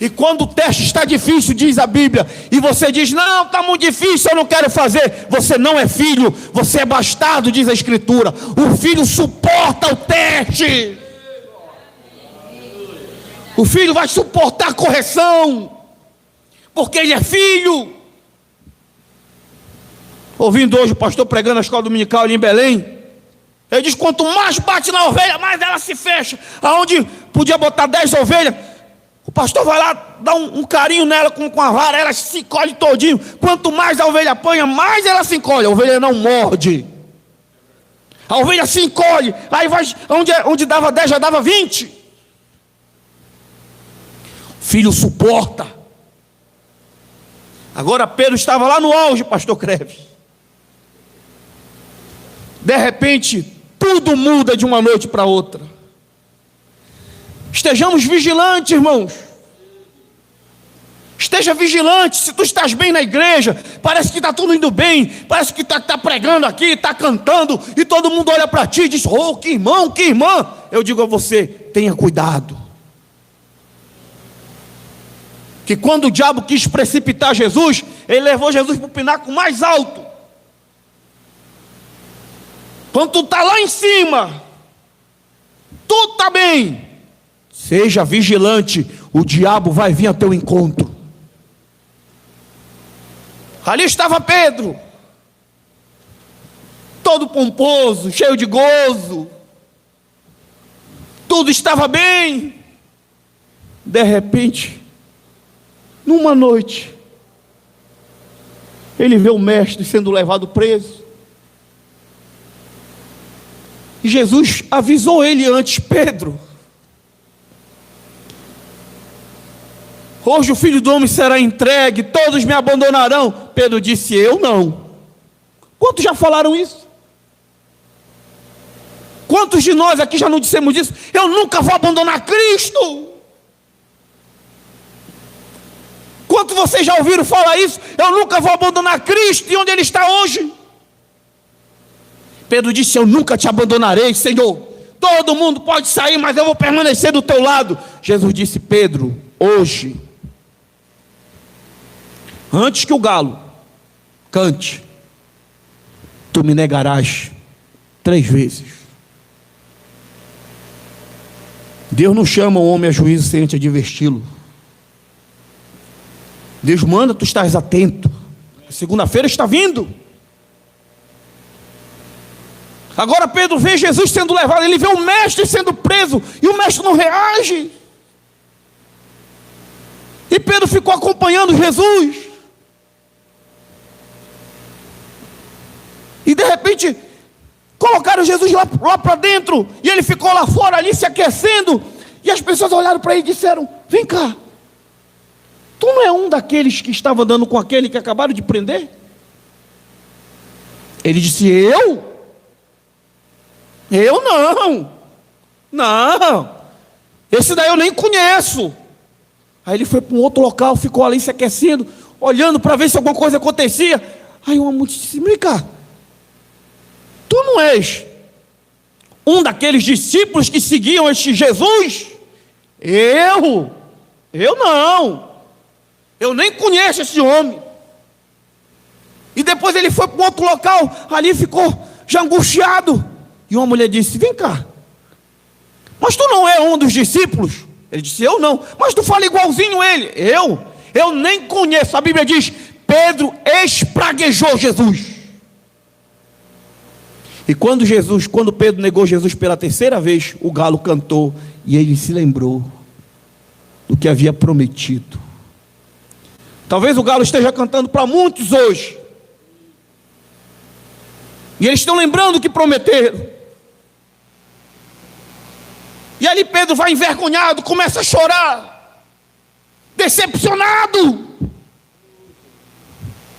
E quando o teste está difícil, diz a Bíblia, e você diz: não, está muito difícil, eu não quero fazer, você não é filho, você é bastardo, diz a Escritura. O filho suporta o teste, o filho vai suportar a correção, porque ele é filho. Ouvindo hoje o pastor pregando na escola dominical ali em Belém, ele diz: quanto mais bate na ovelha, mais ela se fecha. Aonde podia botar 10 ovelhas, o pastor vai lá, dá um carinho nela com a vara, ela se encolhe todinho. Quanto mais a ovelha apanha, mais ela se encolhe. A ovelha não morde, a ovelha se encolhe. Aí vai, onde dava 10, já dava 20. O filho suporta. Agora Pedro estava lá no auge, pastor Creves. De repente, tudo muda de uma noite para outra. Estejamos vigilantes, irmãos. Esteja vigilante. Se tu estás bem na igreja, parece que está tudo indo bem, parece que está pregando aqui, está cantando, e todo mundo olha para ti e diz: oh, que irmão, que irmã. Eu digo a você, tenha cuidado. Que quando o diabo quis precipitar Jesus, ele levou Jesus para o pináculo mais alto. Quando tu está lá em cima, tudo está bem, seja vigilante, o diabo vai vir ao teu encontro. Ali estava Pedro, todo pomposo, cheio de gozo, tudo estava bem. De repente, numa noite, ele vê o mestre sendo levado preso. E Jesus avisou ele antes: Pedro, hoje o Filho do Homem será entregue, todos me abandonarão. Pedro disse: eu não. Quantos já falaram isso? Quantos de nós aqui já não dissemos isso? Eu nunca vou abandonar Cristo. Quantos vocês já ouviram falar isso? Eu nunca vou abandonar Cristo. E onde Ele está hoje? Pedro disse: eu nunca te abandonarei, Senhor. Todo mundo pode sair, mas eu vou permanecer do teu lado. Jesus disse: Pedro, hoje, antes que o galo cante, tu me negarás 3 vezes. Deus não chama o homem a juízo sem antes adverti-lo. Deus manda, tu estás atento. Segunda-feira está vindo. Agora Pedro vê Jesus sendo levado, ele vê o mestre sendo preso, e o mestre não reage. E Pedro ficou acompanhando Jesus. E de repente, colocaram Jesus lá para dentro, e ele ficou lá fora, ali se aquecendo. E as pessoas olharam para ele e disseram: vem cá, tu não é um daqueles que estava andando com aquele que acabaram de prender? Ele disse: eu? Eu não. Não. Esse daí eu nem conheço. Aí ele foi para um outro local, ficou ali se aquecendo, olhando para ver se alguma coisa acontecia. Aí uma mulher disse: vem cá, tu não és um daqueles discípulos que seguiam este Jesus? Eu não. Eu nem conheço esse homem. E depois ele foi para um outro local, ali ficou já angustiado. E uma mulher disse: vem cá, mas tu não é um dos discípulos? Ele disse: eu não. Mas tu fala igualzinho ele. Eu nem conheço. A Bíblia diz: Pedro espraguejou Jesus. E quando Pedro negou Jesus pela 3ª vez, o galo cantou, e ele se lembrou do que havia prometido. Talvez o galo esteja cantando para muitos hoje, e eles estão lembrando o que prometeram. E ali Pedro vai envergonhado, começa a chorar, decepcionado.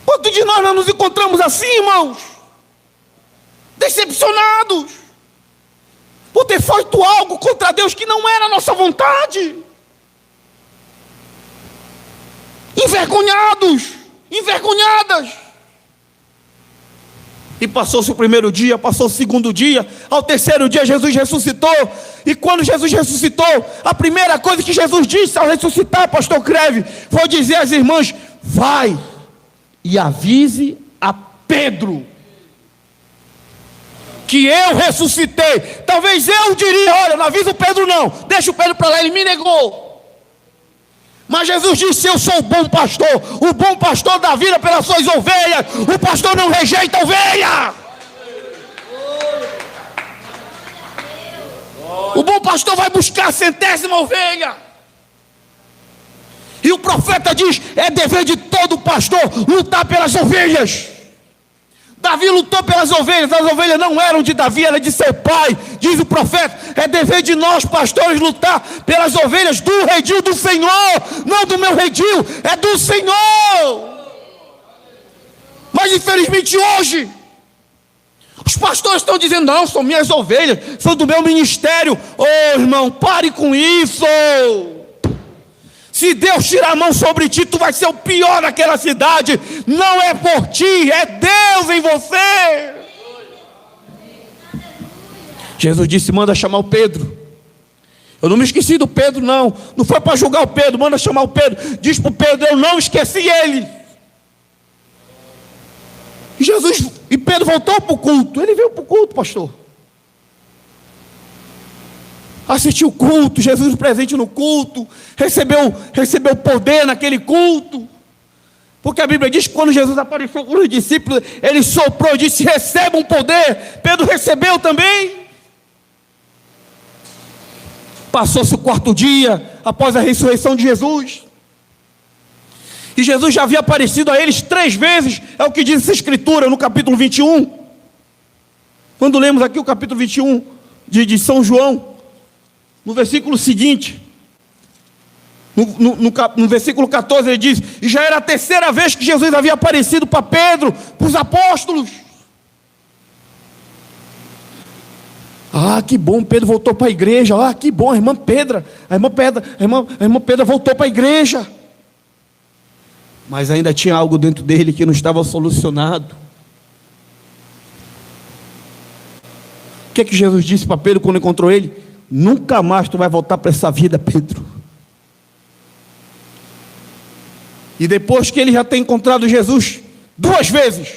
Quantos de nós nos encontramos assim, irmãos? Decepcionados, por ter feito algo contra Deus que não era a nossa vontade. Envergonhados, envergonhadas. E passou-se o primeiro dia, passou o segundo dia, ao 3º dia Jesus ressuscitou. E quando Jesus ressuscitou, a primeira coisa que Jesus disse ao ressuscitar, pastor Creve, foi dizer às irmãs: vai e avise a Pedro que eu ressuscitei. Talvez eu diria: olha, não avisa o Pedro não, deixa o Pedro para lá, ele me negou. Mas Jesus disse: eu sou o bom pastor dá vida pelas suas ovelhas. O pastor não rejeita a ovelha. O bom pastor vai buscar a 100ª ovelha. E o profeta diz: é dever de todo pastor lutar pelas ovelhas. Davi lutou pelas ovelhas, as ovelhas não eram de Davi, era de seu pai. Diz o profeta: é dever de nós pastores lutar pelas ovelhas do redil do Senhor, não do meu redil, é do Senhor. Mas infelizmente hoje, os pastores estão dizendo: não, são minhas ovelhas, são do meu ministério. Ô irmão, pare com isso. Se Deus tirar a mão sobre ti, tu vai ser o pior daquela cidade. Não é por ti, é Deus em você. Jesus disse: manda chamar o Pedro. Eu não me esqueci do Pedro, não. Não foi para julgar o Pedro, manda chamar o Pedro. Diz para o Pedro: eu não esqueci ele. E Pedro voltou para o culto. Ele veio para o culto, pastor. Assistiu o culto, Jesus presente no culto, recebeu poder naquele culto. Porque a Bíblia diz que quando Jesus apareceu com os discípulos, ele soprou e disse: recebam poder. Pedro recebeu também. Passou-se o quarto dia após a ressurreição de Jesus. E Jesus já havia aparecido a eles 3 vezes, é o que diz essa escritura no capítulo 21. Quando lemos aqui o capítulo 21 de São João, no versículo seguinte, no versículo 14, ele diz: e já era a 3ª vez que Jesus havia aparecido para Pedro, para os apóstolos. Ah, que bom, Pedro voltou para a igreja. Ah, que bom, a irmã Pedra voltou para a igreja. Mas ainda tinha algo dentro dele que não estava solucionado. O que é que Jesus disse para Pedro quando encontrou ele? Nunca mais tu vai voltar para essa vida, Pedro. E depois que ele já tem encontrado Jesus 2 vezes,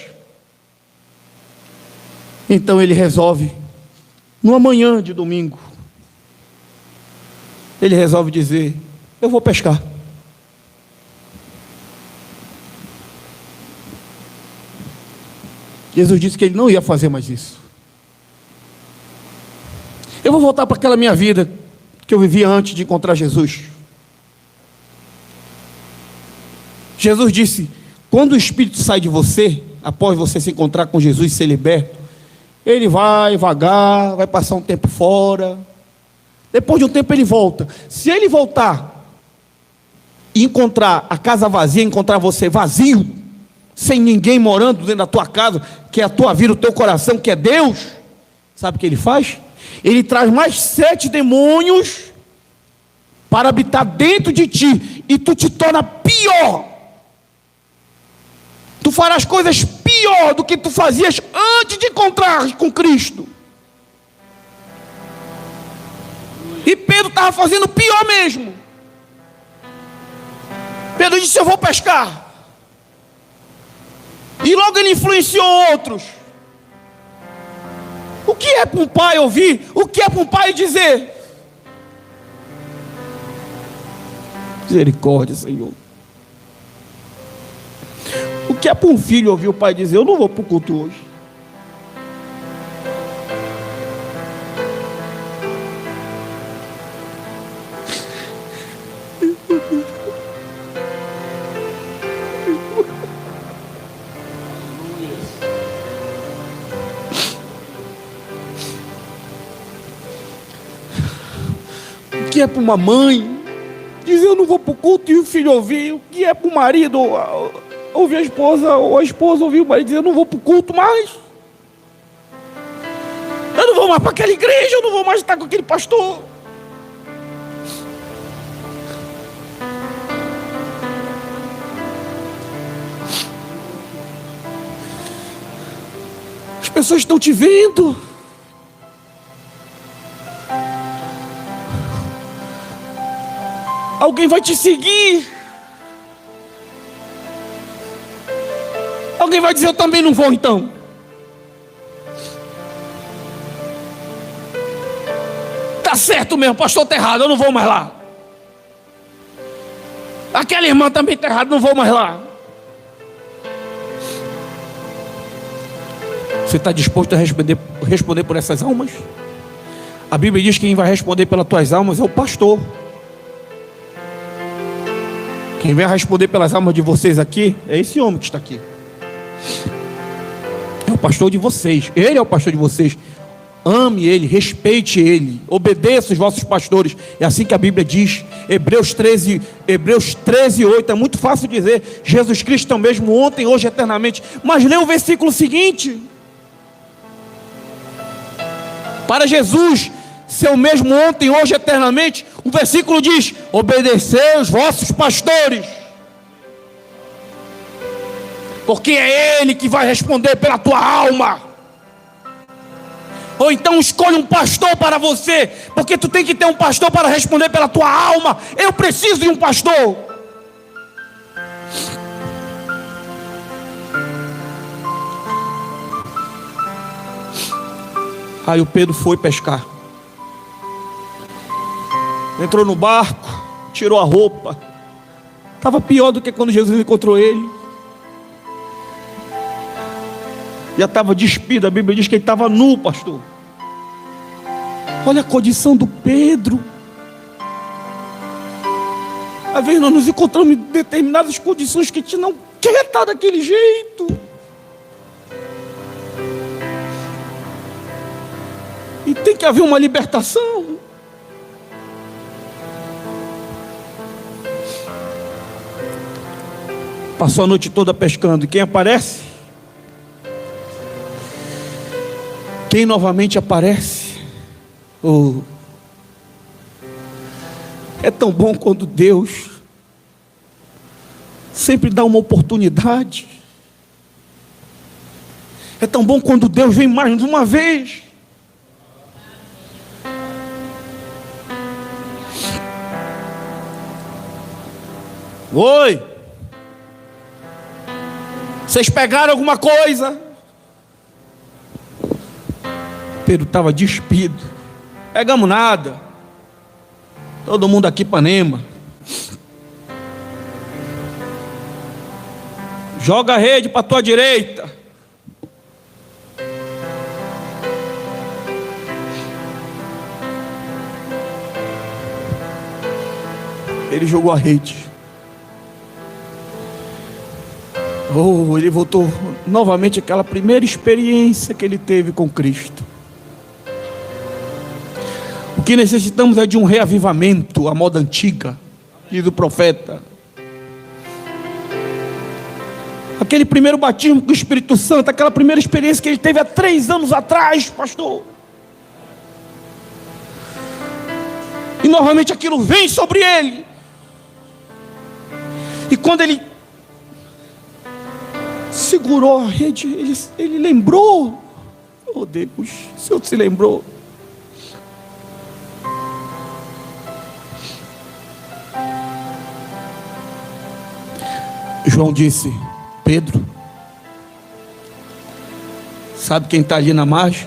então ele resolve, numa manhã de domingo, ele resolve dizer: eu vou pescar. Jesus disse que ele não ia fazer mais isso. Eu vou voltar para aquela minha vida que eu vivia antes de encontrar Jesus. Jesus disse: quando o Espírito sai de você, após você se encontrar com Jesus e ser liberto, ele vai vagar, vai passar um tempo fora. Depois de um tempo ele volta. Se ele voltar e encontrar a casa vazia, encontrar você vazio, sem ninguém morando dentro da tua casa, que é a tua vida, o teu coração, que é Deus, sabe o que ele faz? Ele traz mais 7 demônios para habitar dentro de ti, e tu te torna pior. Tu farás coisas pior do que tu fazias antes de encontrar com Cristo. E Pedro estava fazendo pior mesmo. Pedro disse: eu vou pescar. E logo ele influenciou outros. O que é para um pai ouvir? O que é para um pai dizer? Misericórdia, Senhor. O que é para um filho ouvir o pai dizer: eu não vou para o culto hoje? O que é para uma mãe dizer: eu não vou para o culto, e o filho ouvir? O que é para o marido ouvir a esposa, ou a esposa ouvir o marido dizer: eu não vou para o culto mais, eu não vou mais para aquela igreja, eu não vou mais estar com aquele pastor? As pessoas estão te vendo. Alguém vai te seguir. Alguém vai dizer: eu também não vou então. Tá certo mesmo, pastor está errado, eu não vou mais lá. Aquela irmã também está errada, não vou mais lá. Você está disposto a responder por essas almas? A Bíblia diz que quem vai responder pelas tuas almas é o pastor. Quem vai responder pelas almas de vocês aqui é esse homem que está aqui. É o pastor de vocês. Ele é o pastor de vocês. ame ele, respeite ele, obedeça os vossos pastores. É assim que a Bíblia diz, Hebreus 13:8, é muito fácil dizer, Jesus Cristo é o mesmo ontem, hoje, eternamente. Mas lê o versículo seguinte. Para Jesus ser o mesmo ontem, hoje, eternamente, o versículo diz, obedecei os vossos pastores. Porque é ele que vai responder pela tua alma. Ou então escolhe um pastor para você, porque tu tem que ter um pastor para responder pela tua alma. Eu preciso de um pastor. Aí o Pedro foi pescar. Entrou no barco, tirou a roupa. Estava pior do que quando Jesus encontrou ele. Já estava despido, a Bíblia diz que ele estava nu, pastor. Olha a condição do Pedro. Às vezes nós nos encontramos em determinadas condições que a gente não quer estar daquele jeito. E tem que haver uma libertação. Passou a noite toda pescando. E quem aparece? Quem novamente aparece? Oh. É tão bom quando Deus sempre dá uma oportunidade. É tão bom quando Deus vem mais de uma vez. Oi! Vocês pegaram alguma coisa? Pedro estava despido. Pegamos nada. Todo mundo aqui Ipanema. Joga a rede para a tua direita. Ele jogou a rede. Oh, ele voltou novamente àquela primeira experiência que ele teve com Cristo. O que necessitamos é de um reavivamento à moda antiga, diz o profeta. Aquele primeiro batismo com o Espírito Santo, aquela primeira experiência que ele teve há 3 anos atrás, pastor. E novamente aquilo vem sobre ele. E quando ele segurou a rede, ele lembrou. Oh Deus, o Senhor se lembrou. João disse: Pedro, sabe quem está ali na margem?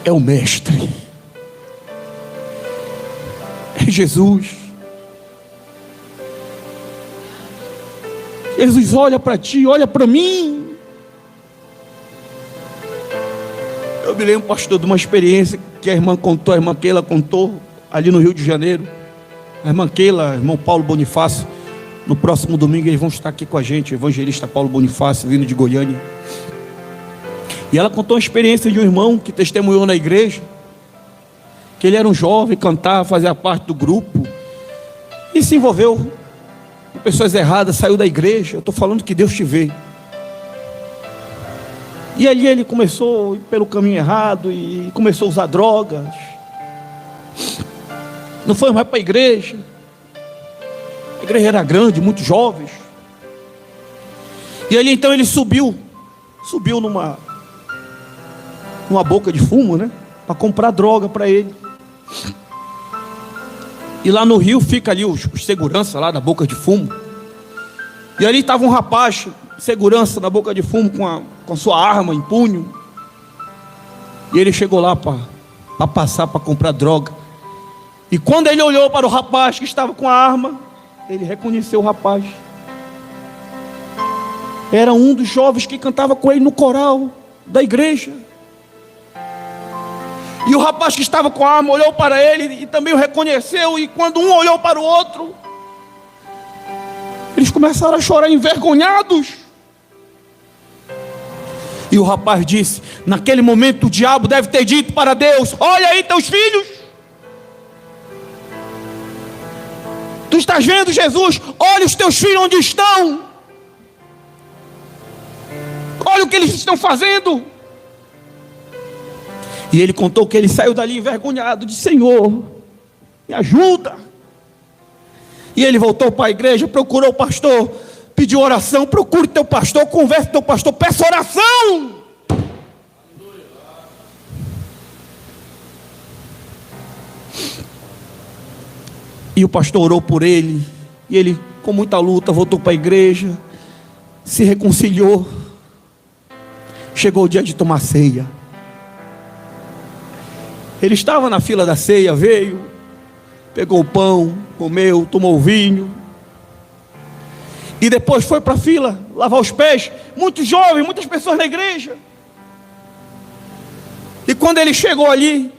É o Mestre, é Jesus. Jesus olha para ti, olha para mim. Eu me lembro, pastor, de uma experiência que a irmã contou, a irmã Keila contou, ali no Rio de Janeiro. A irmã Keila, irmão Paulo Bonifácio, no próximo domingo eles vão estar aqui com a gente, o evangelista Paulo Bonifácio, vindo de Goiânia. E ela contou uma experiência de um irmão que testemunhou na igreja, que ele era um jovem, cantava, fazia parte do grupo, e se envolveu com pessoas erradas, saiu da igreja. Eu estou falando que Deus te vê. E ali ele começou a ir pelo caminho errado, e começou a usar drogas. Não foi mais para a igreja. A igreja era grande, muitos jovens. E ali então ele subiu numa boca de fumo, né? Para comprar droga para ele. E lá no Rio fica ali os segurança lá da boca de fumo. E ali estava um rapaz, segurança na boca de fumo, com a sua arma em punho. E ele chegou lá para passar, para comprar droga. E quando ele olhou para o rapaz que estava com a arma, ele reconheceu o rapaz. Era um dos jovens que cantava com ele no coral da igreja. E o rapaz que estava com a arma olhou para ele e também o reconheceu. E quando um olhou para o outro, eles começaram a chorar envergonhados. E o rapaz disse: naquele momento o diabo deve ter dito para Deus: olha aí teus filhos. Tu estás vendo, Jesus? Olha os teus filhos onde estão. Olha o que eles estão fazendo. E ele contou que ele saiu dali envergonhado, disse: Senhor, me ajuda. E ele voltou para a igreja, procurou o pastor, pediu oração. Procure teu pastor, converse com teu pastor, peça oração. E o pastor orou por ele. E ele, com muita luta, voltou para a igreja, se reconciliou. Chegou o dia de tomar ceia. Ele estava na fila da ceia, veio, pegou o pão, comeu, tomou o vinho. E depois foi para a fila, lavar os pés. Muitos jovens, muitas pessoas na igreja. E quando ele chegou ali,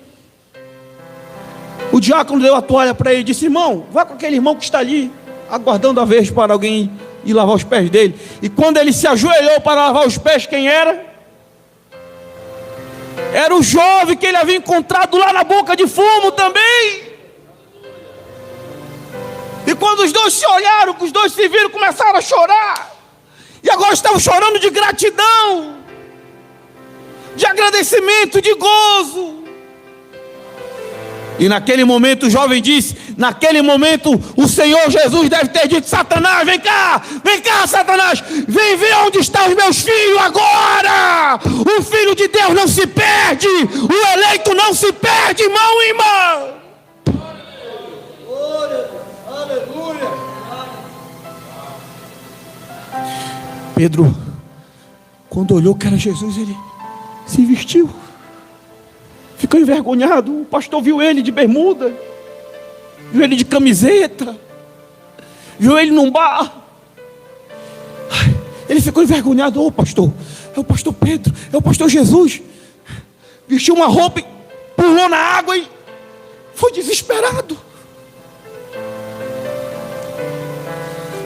o diácono deu a toalha para ele e disse: irmão, vá com aquele irmão que está ali, aguardando a vez para alguém ir lavar os pés dele. E quando ele se ajoelhou para lavar os pés, quem era? Era o jovem que ele havia encontrado lá na boca de fumo também. E quando os dois se olharam, os dois se viram, começaram a chorar. E agora estavam chorando de gratidão, de agradecimento, de gozo. E naquele momento o jovem disse: naquele momento o Senhor Jesus deve ter dito: Satanás, vem cá, Satanás, vem ver onde estão os meus filhos agora. O filho de Deus não se perde, o eleito não se perde, irmão e irmã. Aleluia. Pedro, quando olhou que era Jesus, ele se vestiu. Ficou envergonhado. O pastor viu ele de bermuda, viu ele de camiseta, viu ele num bar. Ele ficou envergonhado. Ô pastor, é o pastor Pedro, é o pastor Jesus. Vestiu uma roupa, pulou na água e foi desesperado.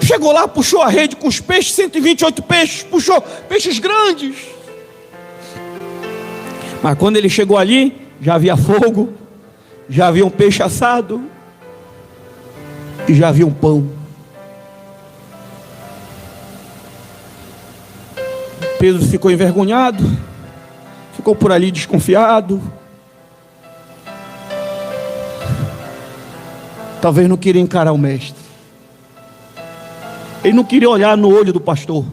Chegou lá, puxou a rede com os peixes, 128 peixes, puxou peixes grandes. Mas quando ele chegou ali, já havia fogo, já havia um peixe assado e já havia um pão. Pedro ficou envergonhado, ficou por ali desconfiado. Talvez não queria encarar o mestre. Ele não queria olhar no olho do pastor.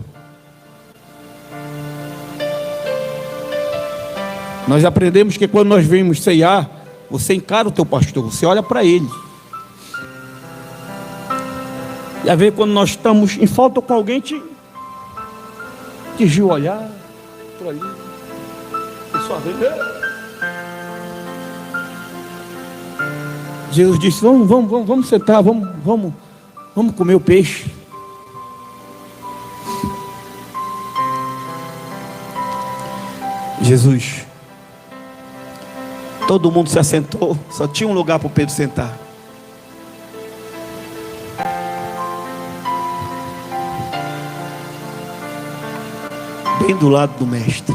Nós aprendemos que quando nós vemos ceiar, você encara o teu pastor, você olha para ele. E às vezes quando nós estamos em falta com alguém, te desvia o olhar por ali. Pessoal, Jesus disse: vamos sentar, vamos comer o peixe. Jesus, todo mundo se assentou, só tinha um lugar para o Pedro sentar. Bem do lado do mestre.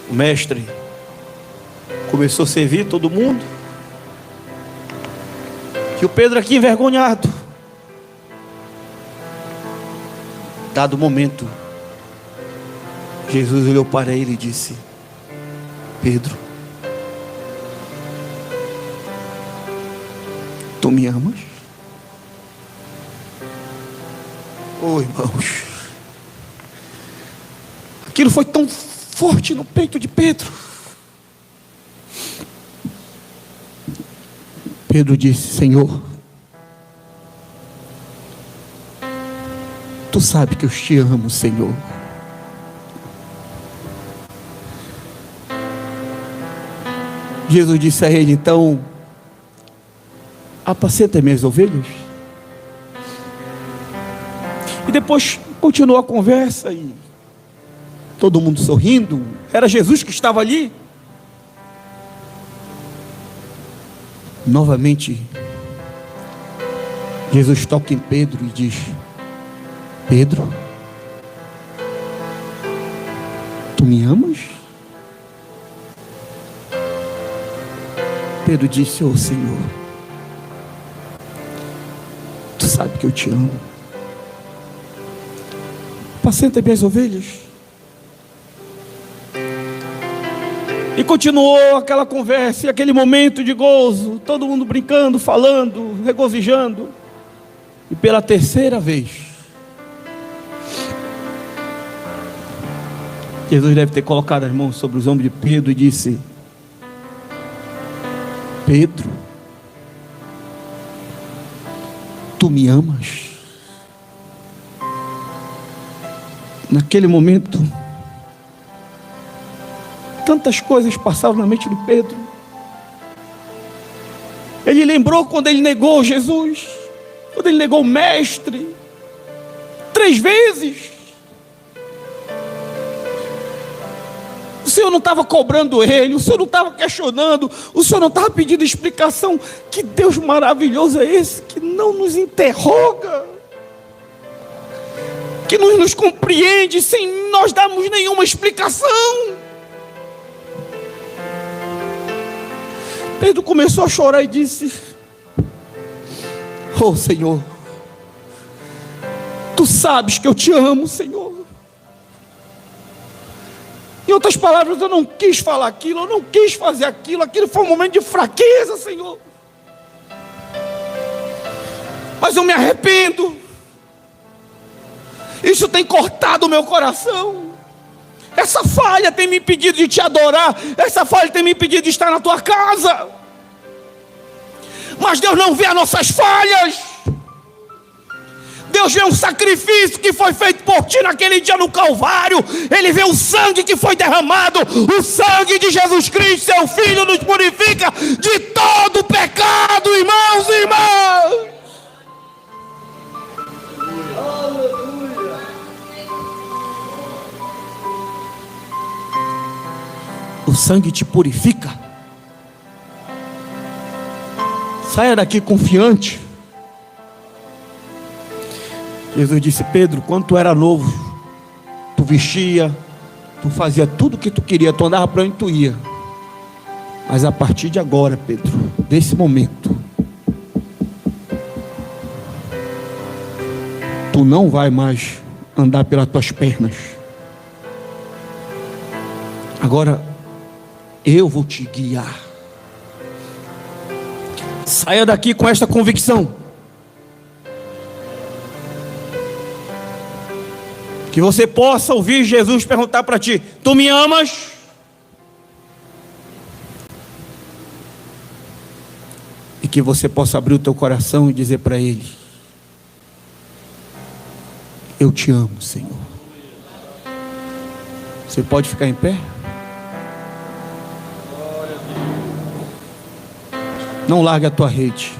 O mestre começou a servir todo mundo. E o Pedro aqui envergonhado. Dado o momento, Jesus olhou para ele e disse: Pedro, tu me amas? Oh, irmãos, aquilo foi tão forte no peito de Pedro. Pedro disse: Senhor, tu sabe que eu te amo, Senhor. Jesus disse a ele: então, apacenta minhas ovelhas. E depois continuou a conversa e todo mundo sorrindo. Era Jesus que estava ali. Novamente, Jesus toca em Pedro e diz: Pedro, tu me amas? Pedro disse: ô Senhor, tu sabe que eu te amo. Apacenta minhas ovelhas. E continuou aquela conversa, e aquele momento de gozo, todo mundo brincando, falando, regozijando. E pela terceira vez, Jesus deve ter colocado as mãos sobre os ombros de Pedro e disse: Pedro, tu me amas? Naquele momento, tantas coisas passavam na mente do Pedro. Ele lembrou quando ele negou Jesus, quando ele negou o mestre 3 vezes. O Senhor não estava cobrando ele, o Senhor não estava questionando, o Senhor não estava pedindo explicação. Que Deus maravilhoso é esse, que não nos interroga, que não nos compreende sem nós darmos nenhuma explicação. Pedro começou a chorar e disse: oh Senhor, tu sabes que eu te amo, Senhor. Em outras palavras, eu não quis falar aquilo, eu não quis fazer aquilo, aquilo foi um momento de fraqueza, Senhor. Mas eu me arrependo. Isso tem cortado o meu coração. Essa falha tem me impedido de te adorar. Essa falha tem me impedido de estar na tua casa. Mas Deus não vê as nossas falhas. Deus vê um sacrifício que foi feito por ti naquele dia no Calvário. Ele vê o sangue que foi derramado. O sangue de Jesus Cristo, seu Filho, nos purifica de todo pecado, irmãos e irmãs. O sangue te purifica. Saia daqui confiante. Jesus disse: Pedro, quando tu era novo, tu vestia, tu fazia tudo o que tu queria, tu andava para onde tu ia. Mas a partir de agora, Pedro, desse momento, tu não vai mais andar pelas tuas pernas. Agora eu vou te guiar. Saia daqui com esta convicção. Que você possa ouvir Jesus perguntar para ti: tu me amas? E que você possa abrir o teu coração e dizer para Ele: eu te amo, Senhor. Você pode ficar em pé? Não largue a tua rede.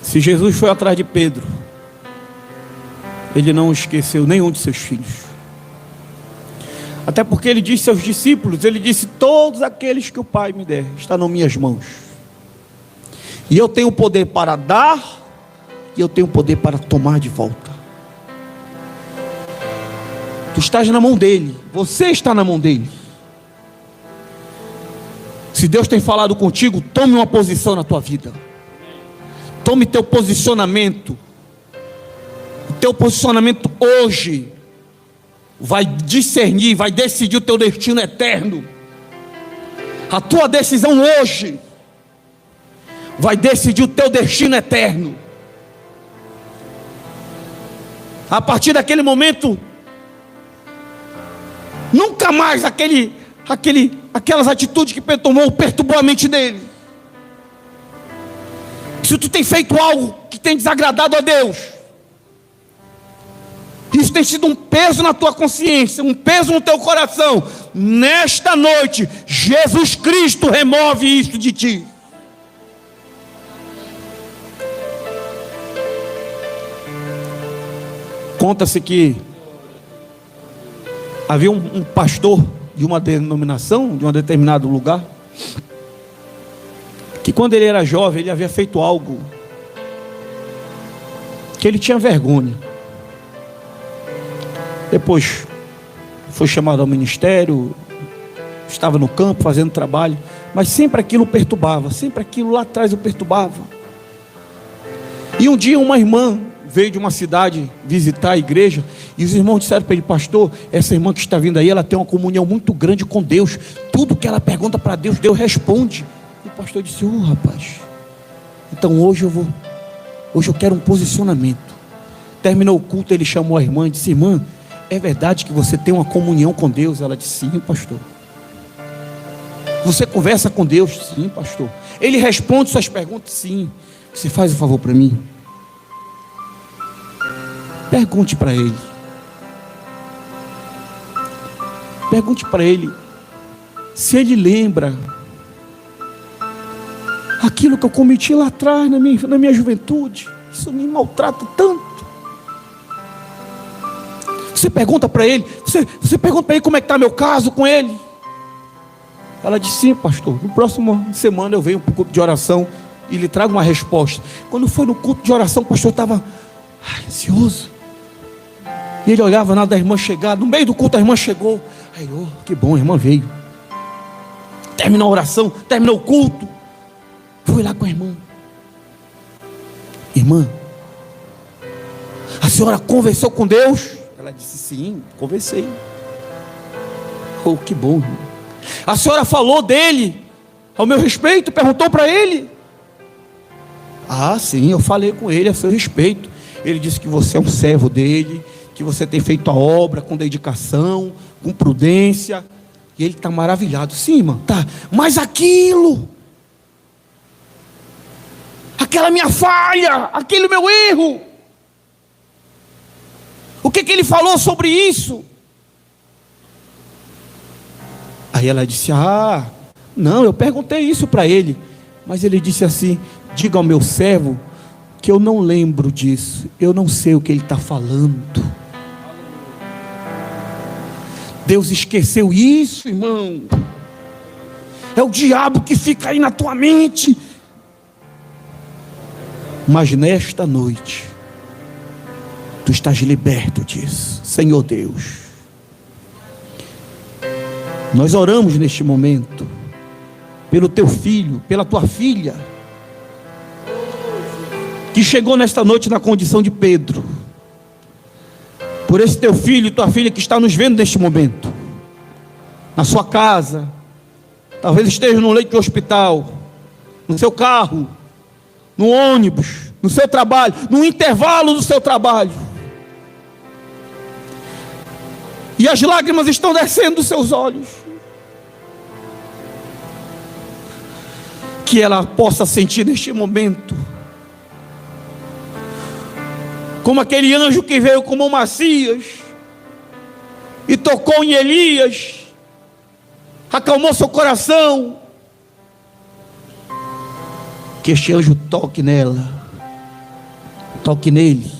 Se Jesus foi atrás de Pedro, Ele não esqueceu nenhum de seus filhos. Até porque Ele disse aos discípulos, Ele disse: todos aqueles que o Pai me der estão nas minhas mãos. E eu tenho poder para dar, e eu tenho poder para tomar de volta. Tu estás na mão dEle, você está na mão dEle. Se Deus tem falado contigo, tome uma posição na tua vida. Tome teu posicionamento. O teu posicionamento hoje vai discernir, vai decidir o teu destino eterno. A tua decisão hoje vai decidir o teu destino eterno. A partir daquele momento, nunca mais aquelas atitudes que Pedro tomou perturbou a mente dele. Se tu tem feito algo que tem desagradado a Deus, isso tem sido um peso na tua consciência, um peso no teu coração, nesta noite, Jesus Cristo remove isso de ti. Conta-se que havia um pastor de uma denominação, de um determinado lugar, que quando ele era jovem, ele havia feito algo que ele tinha vergonha. Depois foi chamado ao ministério, estava no campo fazendo trabalho, mas sempre aquilo o perturbava, sempre aquilo lá atrás o perturbava. E um dia uma irmã veio de uma cidade visitar a igreja, e os irmãos disseram para ele: pastor, essa irmã que está vindo aí, ela tem uma comunhão muito grande com Deus, tudo que ela pergunta para Deus, Deus responde. E o pastor disse: rapaz, então hoje eu quero um posicionamento. Terminou o culto, ele chamou a irmã e disse: irmã, é verdade que você tem uma comunhão com Deus? Ela disse: sim, pastor. Você conversa com Deus? Sim, pastor. Ele responde suas perguntas? Sim. Você faz um favor para mim? Pergunte para ele. Pergunte para ele se ele lembra aquilo que eu cometi lá atrás, na minha juventude. Isso me maltrata tanto. Você pergunta para ele, você pergunta para ele como é que está meu caso com ele. Ela disse: sim, pastor, no próximo semana eu venho para o culto de oração e lhe trago uma resposta. Quando foi no culto de oração, o pastor estava ansioso. E ele olhava nada da irmã chegar. No meio do culto a irmã chegou. Aí, que bom, a irmã veio. Terminou a oração, terminou o culto. Fui lá com a irmã. Irmã, a senhora conversou com Deus? Ela disse: sim, conversei. Que bom, irmã. A senhora falou dele ao meu respeito? Perguntou para ele? Sim, eu falei com ele a seu respeito. Ele disse que você é um servo dele, que você tem feito a obra com dedicação, com prudência, e ele está maravilhado. Sim, irmã, tá. Mas aquela minha falha, aquele meu erro, o que ele falou sobre isso? Aí ela disse: não, eu perguntei isso para ele, mas ele disse assim: diga ao meu servo que eu não lembro disso, eu não sei o que ele está falando. Deus esqueceu isso, irmão. É o diabo que fica aí na tua mente. Mas nesta noite tu estás liberto disso, Senhor Deus. Nós oramos neste momento pelo teu filho, pela tua filha, que chegou nesta noite na condição de Pedro. Por esse teu filho e tua filha que está nos vendo neste momento, na sua casa, talvez esteja no leito de hospital, no seu carro, no ônibus, no seu trabalho, no intervalo do seu trabalho, e as lágrimas estão descendo dos seus olhos. Que ela possa sentir neste momento, como aquele anjo que veio com mão macias e tocou em Elias, acalmou seu coração. Que este anjo toque nela, toque nele,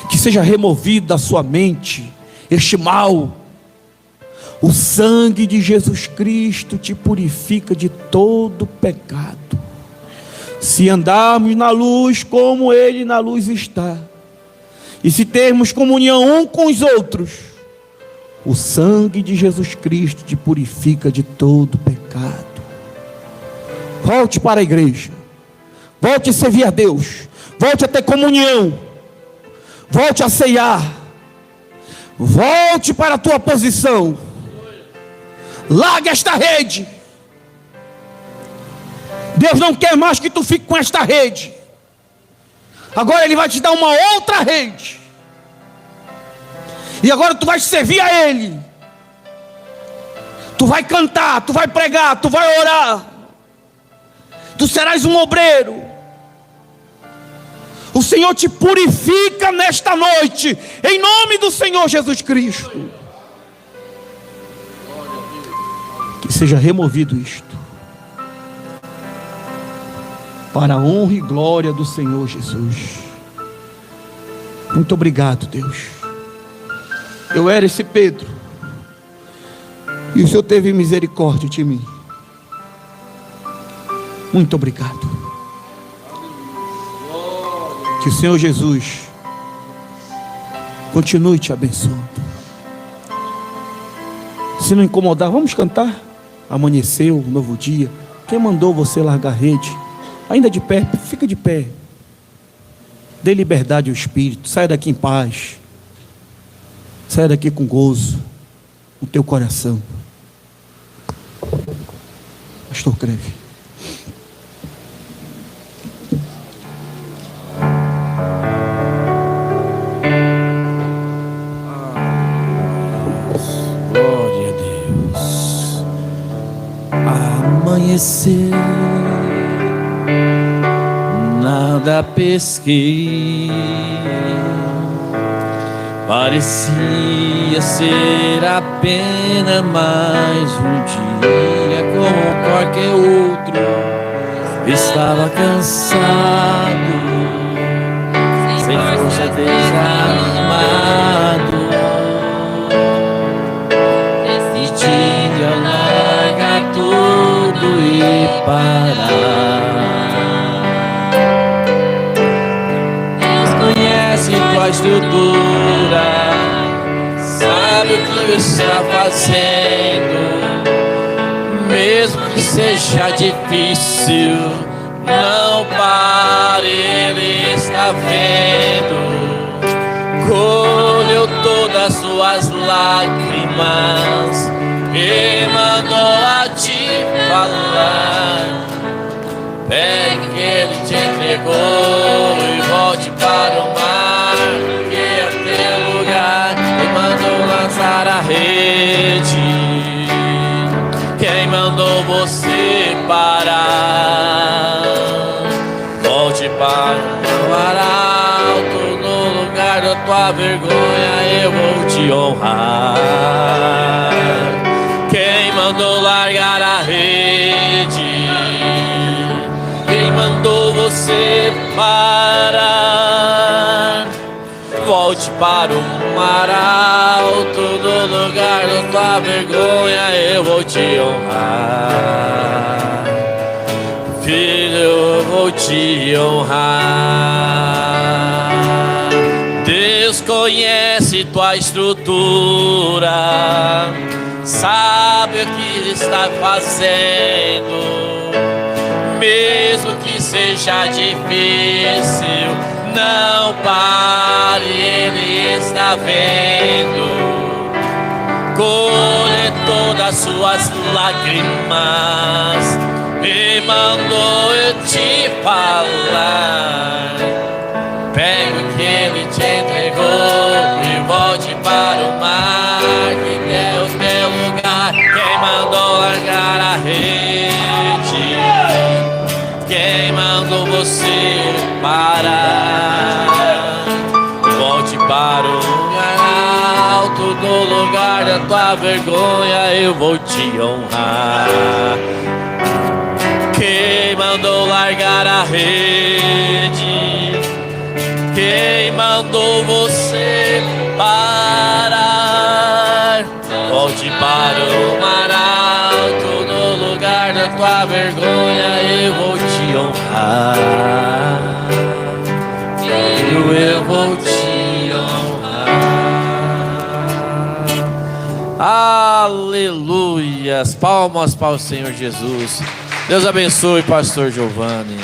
que seja removido da sua mente este mal. O sangue de Jesus Cristo te purifica de todo pecado. Se andarmos na luz como Ele na luz está, e se termos comunhão um com os outros, o sangue de Jesus Cristo te purifica de todo pecado. Volte para a igreja, volte a servir a Deus, volte a ter comunhão, volte a ceiar, volte para a tua posição. Larga esta rede. Deus não quer mais que tu fique com esta rede. Agora Ele vai te dar uma outra rede. E agora tu vai servir a Ele. Tu vai cantar, tu vai pregar, tu vai orar. Tu serás um obreiro. O Senhor te purifica nesta noite, em nome do Senhor Jesus Cristo. Que seja removido isto, para a honra e glória do Senhor Jesus. Muito obrigado, Deus. Eu era esse Pedro, e o Senhor teve misericórdia de mim. Muito obrigado. Que o Senhor Jesus continue te abençoando. Se não incomodar, vamos cantar. Amanheceu um novo dia. Quem mandou você largar a rede? Ainda de pé, fica de pé. Dê liberdade ao Espírito. Saia daqui em paz. Saia daqui com gozo no teu coração. Pastor Creve. Glória a Deus. Amanhecer, nada pesquei. Parecia ser apenas mais um dia como qualquer outro. Estava cansado, sem força, desanimado. Decidi largar tudo e parar. Deus conhece tua estrutura, sabe o que está fazendo. Mesmo que seja difícil, não pare, Ele está vendo. Colheu todas as suas lágrimas e mandou a te falar. Pegue que Ele te entregou e volte para o mar, que é teu lugar. E mandou lançar a rede. Quem mandou você parar? Volte para o mar alto, no lugar da tua vergonha eu vou te honrar. Quem mandou largar a rede? Quem mandou você parar? Volte para o mar alto, no lugar da tua vergonha eu vou te honrar. Filho, eu vou te honrar. Deus conhece tua estrutura, sabe o que está fazendo. Mesmo que seja difícil, não pare, Ele está vendo. Colhe todas as suas lágrimas e mandou eu te falar. Pegue o que Ele te entregou e volte para o mar, que é o teu lugar. Quem mandou largar a rede? Quem mandou você parar? Volte para o lugar alto, no lugar da tua vergonha eu vou te honrar. Quem mandou largar a rede? Quem mandou você parar? Volte para o mar alto, no lugar da tua vergonha eu vou te honrar. Eu vou te honrar. Aleluias, palmas para o Senhor Jesus. Deus abençoe, pastor Giovanni.